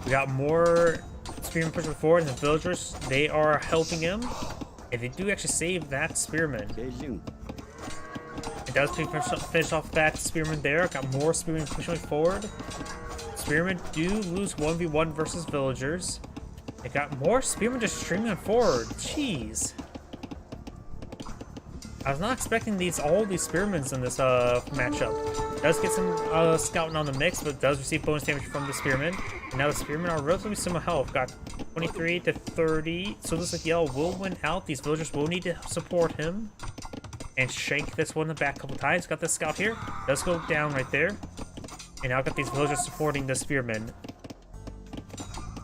We got more spearmen pushing forward, and the villagers, they are helping him. And they do actually save that spearman. It does finish off that spearman there. Got more spearmen pushing forward. Spearmen do lose 1v1 versus villagers. They got more spearmen just streaming forward. Jeez. I was not expecting all these spearmen in this matchup. Does get some scouting on the mix, but does receive bonus damage from the spearmen. And now the spearmen are relatively similar health. Got 23 to 30. So it looks like yellow will win out. These villagers will need to support him. And shank this one in the back a couple times. Got the scout here. Does go down right there. And now got these villagers supporting the spearmen.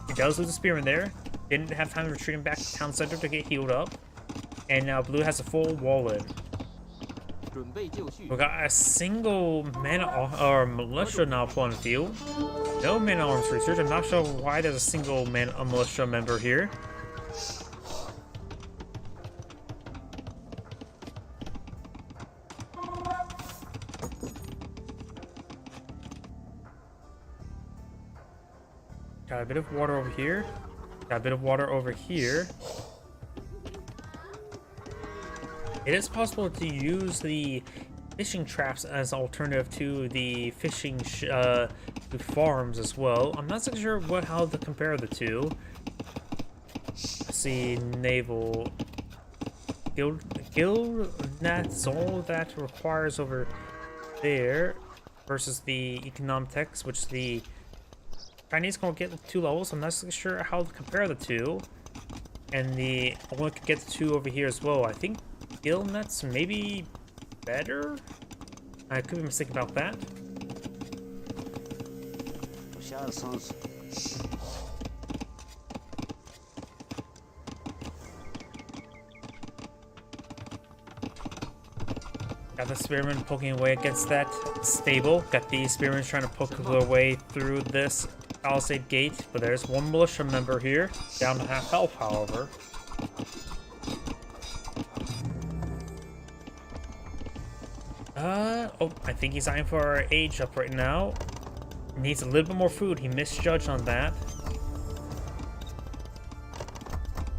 He does lose a spearman there. Didn't have time to retreat him back to town center to get healed up. And now blue has a full wall in. We got a single mana or militia now on the field. No man arms research. I'm not sure why there's a single militia member here. a bit of water over here. Got a bit of water over here. It is possible to use the fishing traps as an alternative to the fishing to farms as well. I'm not so sure how to compare the two. Let's see, naval guild that's all that requires over there versus the economics, which the Chinese can get 2 levels. I'm not so sure how to compare the two, and the only could get the 2 over here as well. I think guild nuts maybe better. I could be mistaken about that. Got the spearmen poking away against that stable. Got the spearmen trying to poke their way through this palisade gate, but there's one militia member here, down to half health, however. Oh, I think he's eyeing for our age up right now. Needs a little bit more food. He misjudged on that.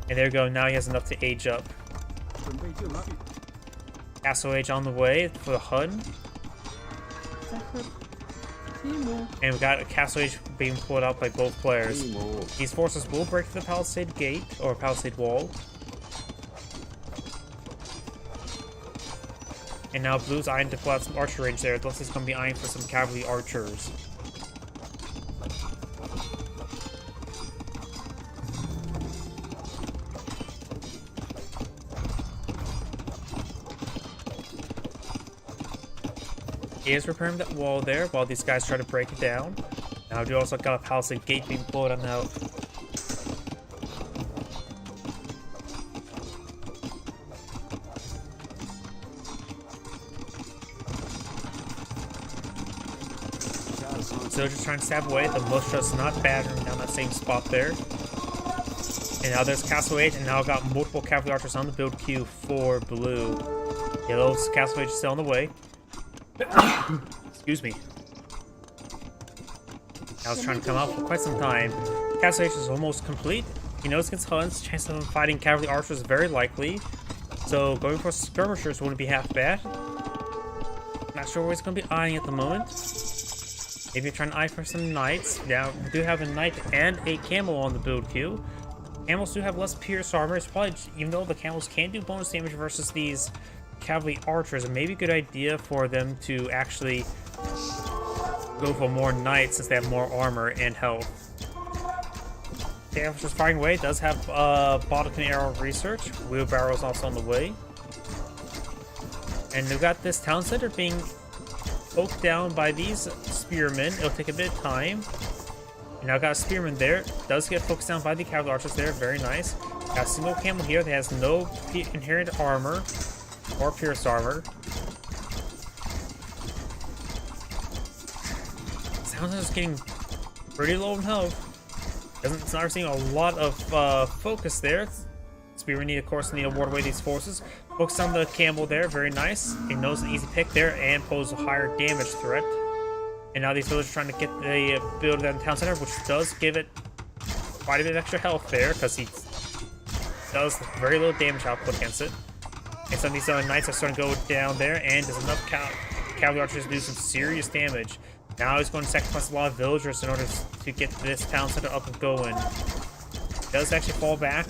And there we go. Now he has enough to age up. Castle age on the way for the Hun. And we got a castle age being pulled out by both players. These forces will break the palisade gate, or palisade wall. And now Blue's eyeing to pull out some archer range there. It looks like he's going to be eyeing for some cavalry archers. He is repairing that wall there while these guys try to break it down. Now we also got a palisade gate being pulled on out. So just trying to stab away. The militia's not battering down that same spot there. And now there's Castle Age, and now got multiple cavalry archers on the build queue for Blue. Yellow's Castle Age is still on the way. Excuse me. I was trying to come out for quite some time. Castle Age is almost complete. He knows against Huns, chance of him fighting cavalry archers is very likely. So going for skirmishers wouldn't be half bad. Not sure where he's going to be eyeing at the moment. Maybe you're trying to eye for some knights. Now, we do have a knight and a camel on the build queue. Camels do have less pierce armor. It's probably, even though the camels can do bonus damage versus these cavalry archers, it may be a good idea for them to actually go for more knights since they have more armor and health. The archer's firing away. It does have Bottom Arrow research. Wheelbarrow is also on the way. And we've got this town center being poked down by these spearmen. It'll take a bit of time. And now got a spearman there. Does get focused down by the cavalry archers there. Very nice. Got a single camel here that has no inherent armor or pierce armor. Sounds like it's getting pretty low in health. It's not seeing a lot of focus there. Spearman, of course, need to ward away these forces. Focus on the camel there. Very nice. He knows an easy pick there and pose a higher damage threat. And now these villagers are trying to get the build of that town center, which does give it quite a bit of extra health there, because he does very little damage output against it. And some of these knights are starting to go down there, and there's enough cavalry archers to do some serious damage. Now he's going to sacrifice a lot of villagers in order to get this town center up and going. Does actually fall back.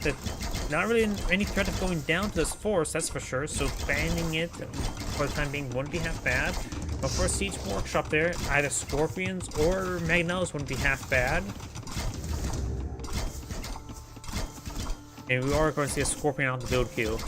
Not really any threat of going down to this force, that's for sure. So banning it for the time being wouldn't be half bad. But for a siege workshop there, either Scorpions or Magnellas wouldn't be half bad. And we are going to see a Scorpion on the build queue.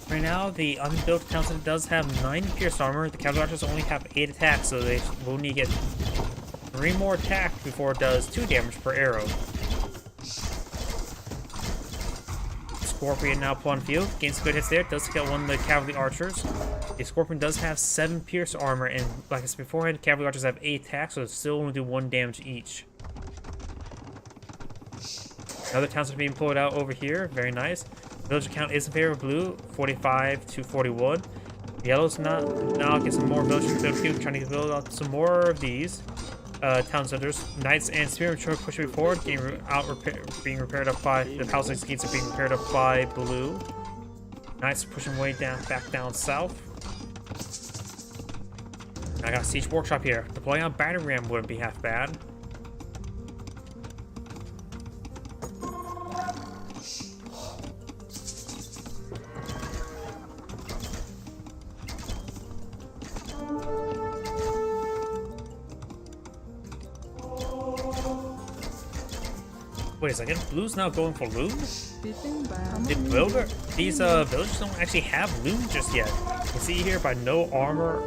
Right now, the unbuilt town center does have 9 pierce armor. The cavalry archers only have 8 attacks, so they will need to get 3 more attack before it does 2 damage per arrow. Scorpion now put on field, gains good hits there, does kill one of the cavalry archers. The Scorpion does have 7 pierce armor, and like I said beforehand, cavalry archers have 8 attacks, so they still only do 1 damage each. Another town center being pulled out over here, very nice. Villager count is in favor of blue, 45 to 41. Yellow's now get some more villagers to the field, trying to build out some more of these town centers. Knights and spearmen trying to push me forward, being repaired up by the palisades gates are being repaired up by blue. Knights pushing way down, back down south. I got a siege workshop here. Deploying on battering ram wouldn't be half bad. Wait a second, blue's now going for loom? These villagers don't actually have loom just yet. You can see here by no armor,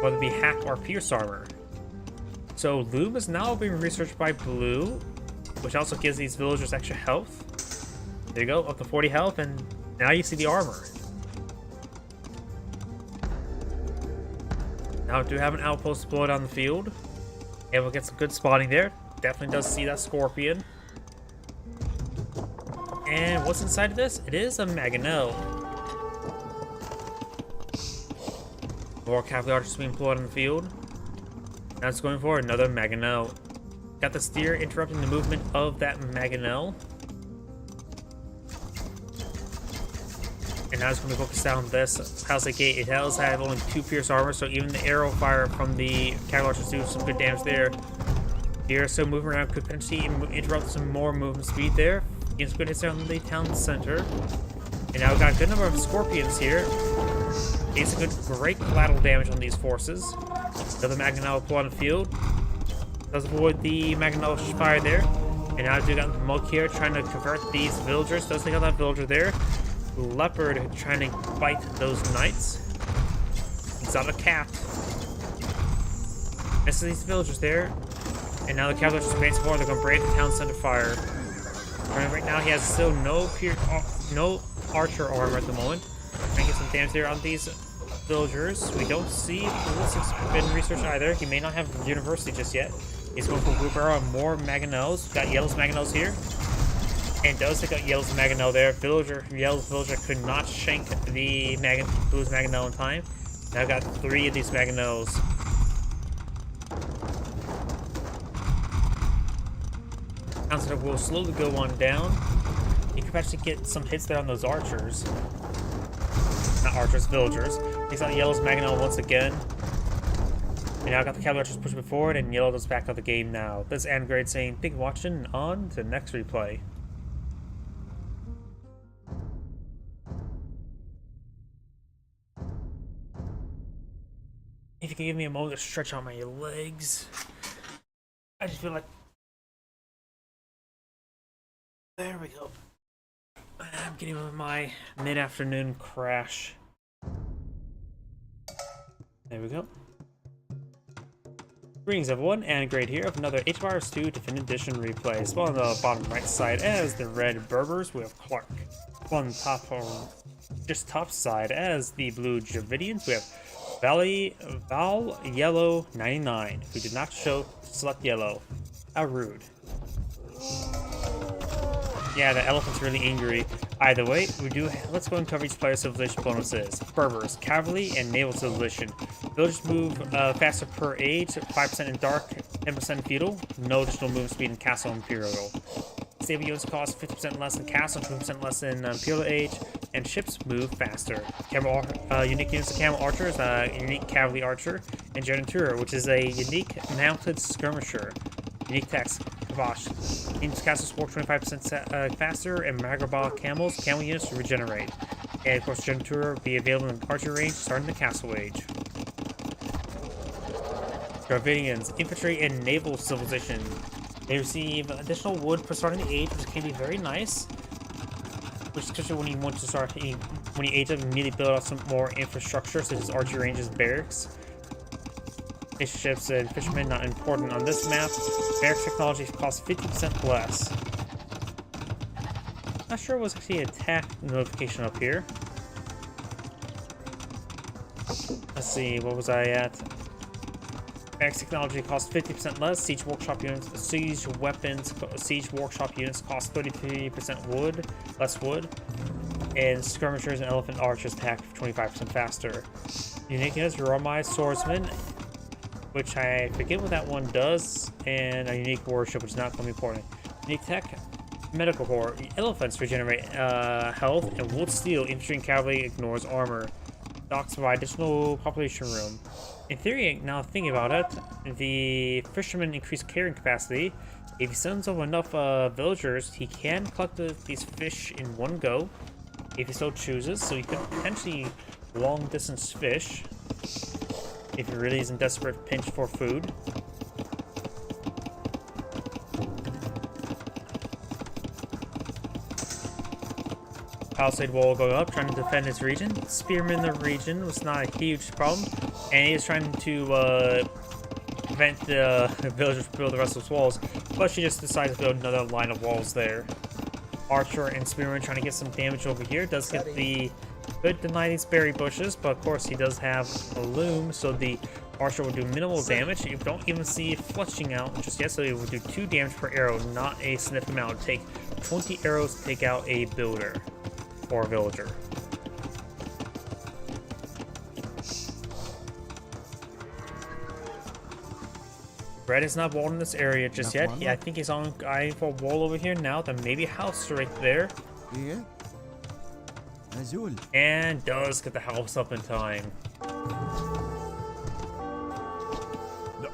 whether it be hack or pierce armor. So loom is now being researched by blue, which also gives these villagers extra health. There you go, up to 40 health, and now you see the armor. Now I do have an outpost deployed on the field. And we'll get some good spotting there. Definitely does see that scorpion. And what's inside of this? It is a Mangonel. More cavalry archers being deployed on the field. Now it's going for another Mangonel. Got the steer interrupting the movement of that Mangonel. And now it's going to be focused on this Palisade Gate. It does have only 2 pierce armor, so even the arrow fire from the cavalry archers do some good damage there. Here, so moving around could potentially interrupt some more movement speed there. Getting some good hits on the town center. And now we've got a good number of scorpions here. Getting some good, great collateral damage on these forces. Another Mangonel deployed on the field. Does avoid the Mangonel fire there. And now we've got Moke here trying to convert these villagers. Does take out that villager there. Leopard trying to fight those knights. Exotic cat. Misses these villagers there. And now the cavalry just advancing forward. They're going to brave the town center fire. Right now he has still no archer armor at the moment. Trying to get some damage there on these villagers. We don't see ballistics been researched either. He may not have university just yet. He's going for wheelbarrow and more Mangonels. Got Yellow's Mangonels here. And does take out Yellow's Mangonel there. Yellow's villager could not shank the Blue's Mangonel in time. Now I've got 3 of these Mangonels. Council will slowly go on down. You can actually get some hits there on those archers. Not archers, villagers. Takes out Yellow's Mangonel once again. And now I got the cavalry archers pushing forward, and Yellow is back out of the game now. This is Amgrade saying, thank you for watching, and on to the next replay. If you can give me a moment to stretch out my legs. I just feel like... There we go. I'm getting over my mid-afternoon crash. There we go. Greetings everyone, and Great here of another HMRS 2 Definitive Edition replay. So on the bottom right side as the red Berbers, we have Clark. On the top, or just top side as the blue Javidians, we have Val Yellow 99, who did not show select yellow. How rude. Yeah, the elephant's really angry. Either way, let's go and cover each player's civilization bonuses. Berbers, cavalry, and naval civilization. Villagers move faster per age, 5% in dark, 10% in feudal. No additional movement speed in castle and imperial. Stable units cost 50% less in castle, 20% less in imperial age, and ships move faster. Unique units of camel archers, unique cavalry archer, and Generator, which is a unique mounted skirmisher. Unique text. Kavash. Teams castles work 25% faster, and Magrabah camel units regenerate. And of course, Generator will be available in archer range starting the castle age. Dravidians, infantry and naval civilization. They receive additional wood for starting the age, which can be very nice. Which, especially when you want to start, when you age up, immediately build out some more infrastructure, such as archer ranges, barracks. Fish ships and fishermen not important on this map. Barracks technology costs 50% less. Not sure it was actually an attack notification up here. Let's see, what was I at? Barracks technology costs 50% less. Siege workshop units, siege weapons, siege workshop units cost 33% less wood. and skirmishers and elephant archers attack 25% faster. Unique is Romai Swordsman, which I forget what that one does, and a unique warship, which is not going to be important. Unique tech, medical core. Elephants regenerate health, and wood steel infantry and cavalry ignores armor. Docks provide additional population room. In theory, now thinking about it, the fisherman increased carrying capacity. If he sends over enough villagers, he can collect these fish in one go, if he so chooses. So he could potentially long distance fish if he really is in desperate pinch for food. Palisade wall going up, trying to defend his region. Spearman in the region was not a huge problem, and he is trying to prevent the villagers from building the rest of those walls, but she just decided to build another line of walls there. Archer and Spearman trying to get some damage over here. Does get the... could deny these berry bushes, but of course he does have a loom, so the Archer will do minimal damage. You don't even see it fletching out just yet, so it will do 2 damage per arrow, not a significant amount. It would take 20 arrows to take out a builder or a villager. Red is not walled in this area just yet. I think he's on eyeing for a wall over here now. Then maybe a house right there. Yeah. Azul. And does get the house up in time.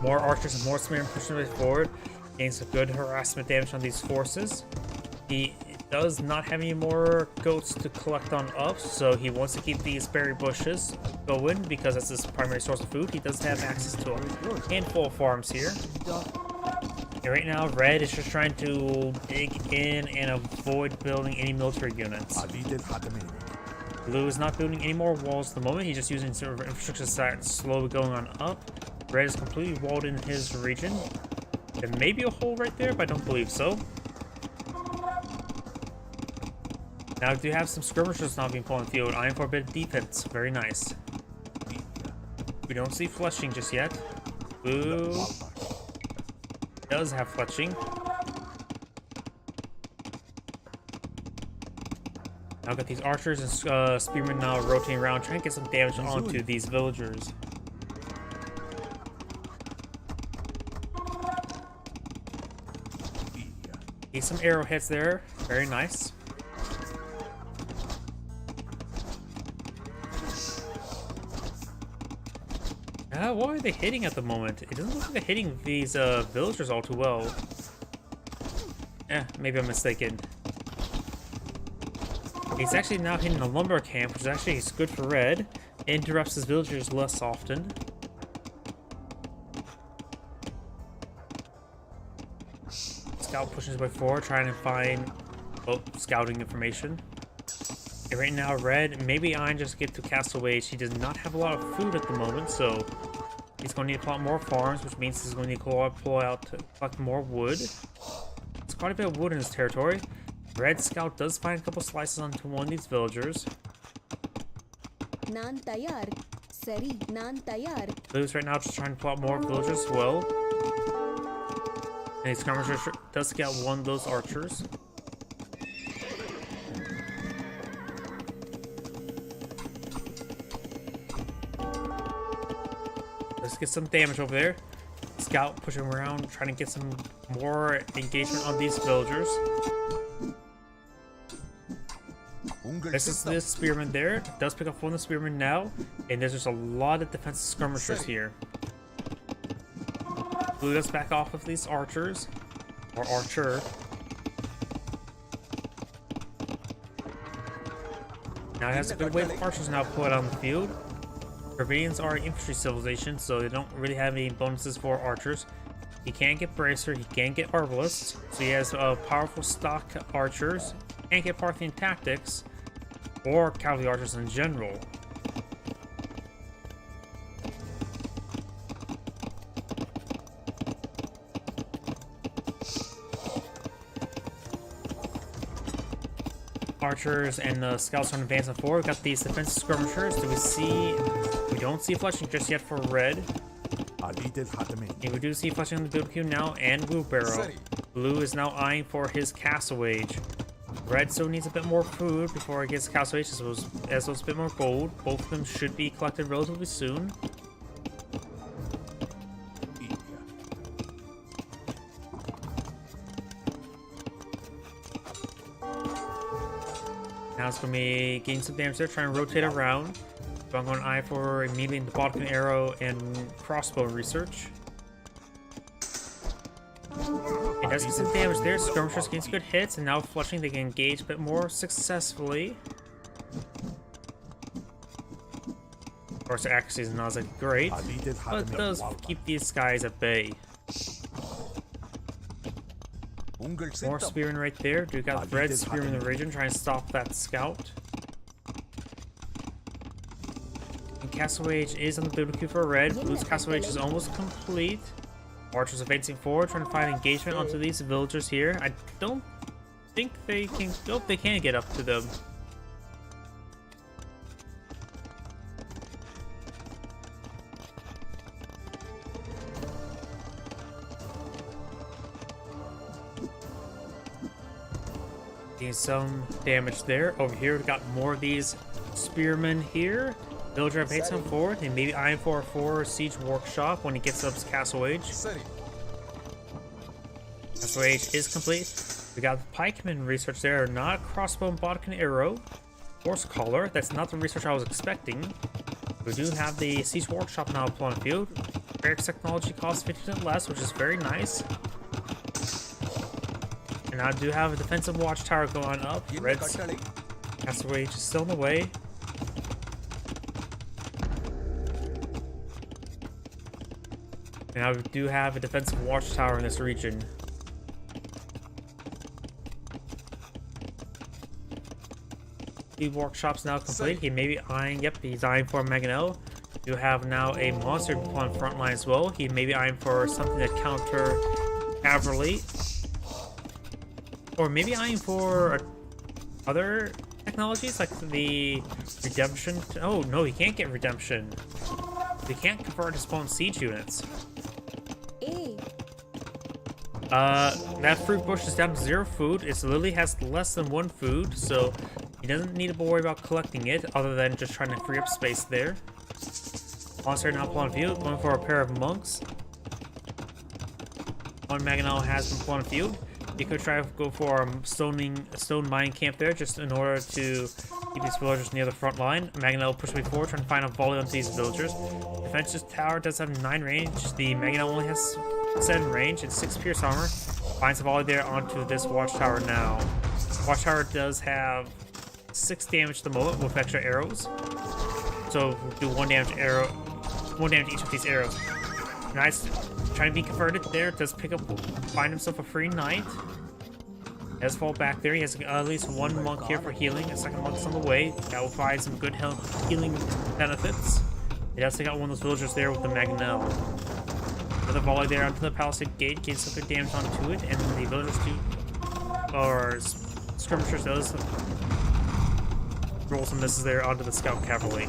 More archers and more spearmen pushing it forward. Getting some good harassment damage on these forces. He does not have any more goats to collect on up, so he wants to keep these berry bushes going because that's his primary source of food. He does have access to a handful of farms here. And right now, Red is just trying to dig in and avoid building any military units. Blue is not building any more walls at the moment. He's just using sort of infrastructure that's slowly going on up. Red is completely walled in his region. There may be a hole right there, but I don't believe so. Now we do have some skirmishers now being put on the field, eyeing for a bit of defense. Very nice. We don't see fletching just yet. Blue does have fletching. Now got these archers and spearmen now rotating around, trying to get some damage onto these villagers. Get some arrowheads there. Very nice. What are they hitting at the moment? It doesn't look like they're hitting these villagers all too well. Maybe I'm mistaken. He's actually now hitting a lumber camp, which is actually good for Red. It interrupts his villagers less often. Scout pushes his way forward, trying to find scouting information. And right now, Red, maybe I just get to Castle Age. He does not have a lot of food at the moment, so he's going to need to plant more farms, which means he's going to need to pull out to collect more wood. There's quite a bit of wood in his territory. Red Scout does find a couple slices onto one of these villagers. Blue's right now just trying to pull out more villagers as well. And his skirmisher does get one of those archers. Let's get some damage over there. Scout pushing around, trying to get some more engagement on these villagers. This is this spearman there. Does pick up one of the spearmen now, and there's just a lot of defensive skirmishers here. Blue does back off of these archers, or archer. Now he has a good wave of archers now put on the field. Barbadians are an infantry civilization, so they don't really have any bonuses for archers. He can get bracer, he can get arbalists, so he has powerful stock archers. Can't get Parthian tactics or cavalry archers in general. Archers and scouts are advancing forward. We've got these defensive skirmishers. We don't see fletching just yet for Red. And we do see fletching on the build queue now and wheelbarrow. Blue is now eyeing for his Castle Age. Red still needs a bit more food before it gets Castle H, as well as a bit more gold. Both of them should be collected relatively soon. Now it's going to be getting some damage there, trying to rotate around. So I'm going to eye for immediately the Bodkin Arrow and crossbow research. It does get some damage there. Skirmishers getting some good hits, and now flushing they can engage a bit more successfully. Of course, their accuracy is not as great, but it does keep these guys at bay. More spearmen right there. Duke got red spearmen in the region, trying to stop that scout. And Castle H is on the build queue for red. Blue's Castle H is almost complete. Archers advancing forward, trying to find engagement onto these villagers here. I don't think they can. Nope, they can get up to them. Getting some damage there. Over here, we've got more of these spearmen here. Villager advancing some forward, and maybe eyeing for Siege Workshop when he gets up to Castle H. Castle H is complete. We got the pikeman research there, not crossbow and bodkin arrow. Horse collar, that's not the research I was expecting. We do have the Siege Workshop now upon the field. Barracks technology costs 50% less, which is very nice. And I do have a defensive watchtower going up. Red's Castle H is still in the way. And I do have a defensive watchtower in this region. The workshop's now complete. He may be eyeing, yep, he's eyeing for Mangonel. You have now a monster on front line as well. He may be eyeing for something to counter cavalry. Or maybe eyeing for other technologies like the redemption. Oh no, he can't get redemption. He can't convert his spawn siege units. That fruit bush is down to 0 food. It literally has less than 1 food, so he doesn't need to worry about collecting it, other than just trying to free up space there. Monster now upon field, going for a pair of monks. One Mangonel has been upon field. You could try to go for a stone mining camp there, just in order to keep these villagers near the front line. Mangonel pushed me forward, trying to find a volley onto these villagers. Defensive tower does have 9 range. The Mangonel only has 7 range and 6 pierce armor. Finds a volley there onto this watchtower now. Watchtower does have 6 damage at the moment with extra arrows. So we'll do 1 damage arrow, 1 damage each of these arrows. Nice. Trying to be converted there. Does pick up, find himself a free knight. Does fall back there. He has at least 1 monk here for healing. A second monk's on the way. That will provide some good health healing benefits. He does take out one of those villagers there with the Mangonel. Another volley there onto the palisade gate, gains some good damage onto it, and the villagers do, or skirmishers does roll some misses there onto the scout cavalry.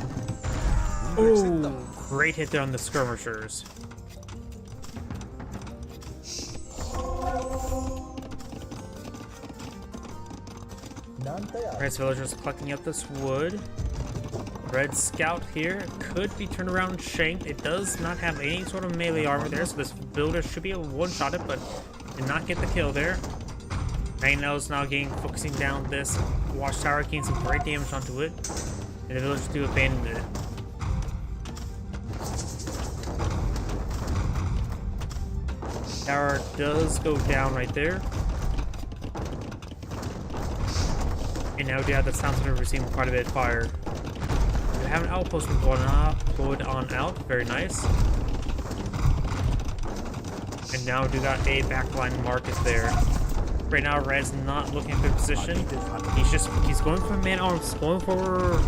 Oh, great hit there on the skirmishers. Red's villagers collecting up this wood. Red scout here could be turned around and shanked. It does not have any sort of melee armor there, so this builder should be able to one-shot it, but did not get the kill there. Mangonel's now focusing down this watchtower, getting some great damage onto it, and the villagers do abandon it. Tower does go down right there. And now we have the sounds of receiving quite a bit of fire. We have an outpost deployed on out. Very nice. And now we do got a backline Marcus there. Right now, Red's not looking in good position. He's going for man arms, going for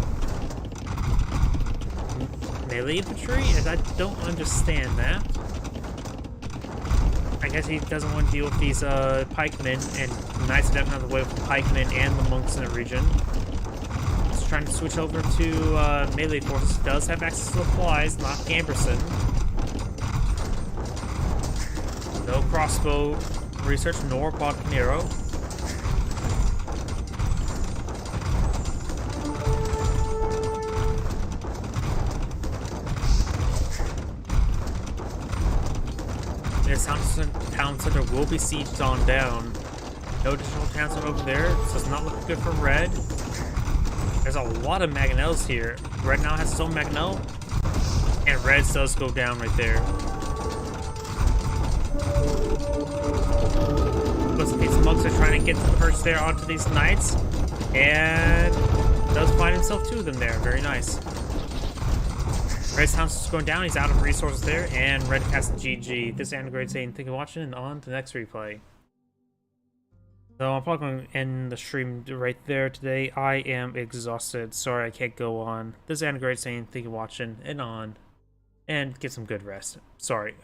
melee infantry, and I don't understand that. I guess he doesn't want to deal with these pikemen, and Knights definitely have the way with the pikemen and the monks in the region. He's trying to switch over to melee forces. Does have access to supplies, not Gamberson. No crossbow research, nor Bodkin arrow. This town center will be sieged on down. No additional town center over there, so it's not looking good for Red. There's a lot of Mangonels here. Red now has his own Mangonel, and Red does go down right there. Looks like these monks are trying to get the first there onto these knights, and does find himself two of them there. Very nice. Red's house is going down. He's out of resources there, and Red casts GG. This is Android saying thank you for watching, and on to the next replay. So I'm probably going to end the stream right there today. I am exhausted. Sorry I can't go on. This is Android saying thank you for watching, and on, and get some good rest. Sorry.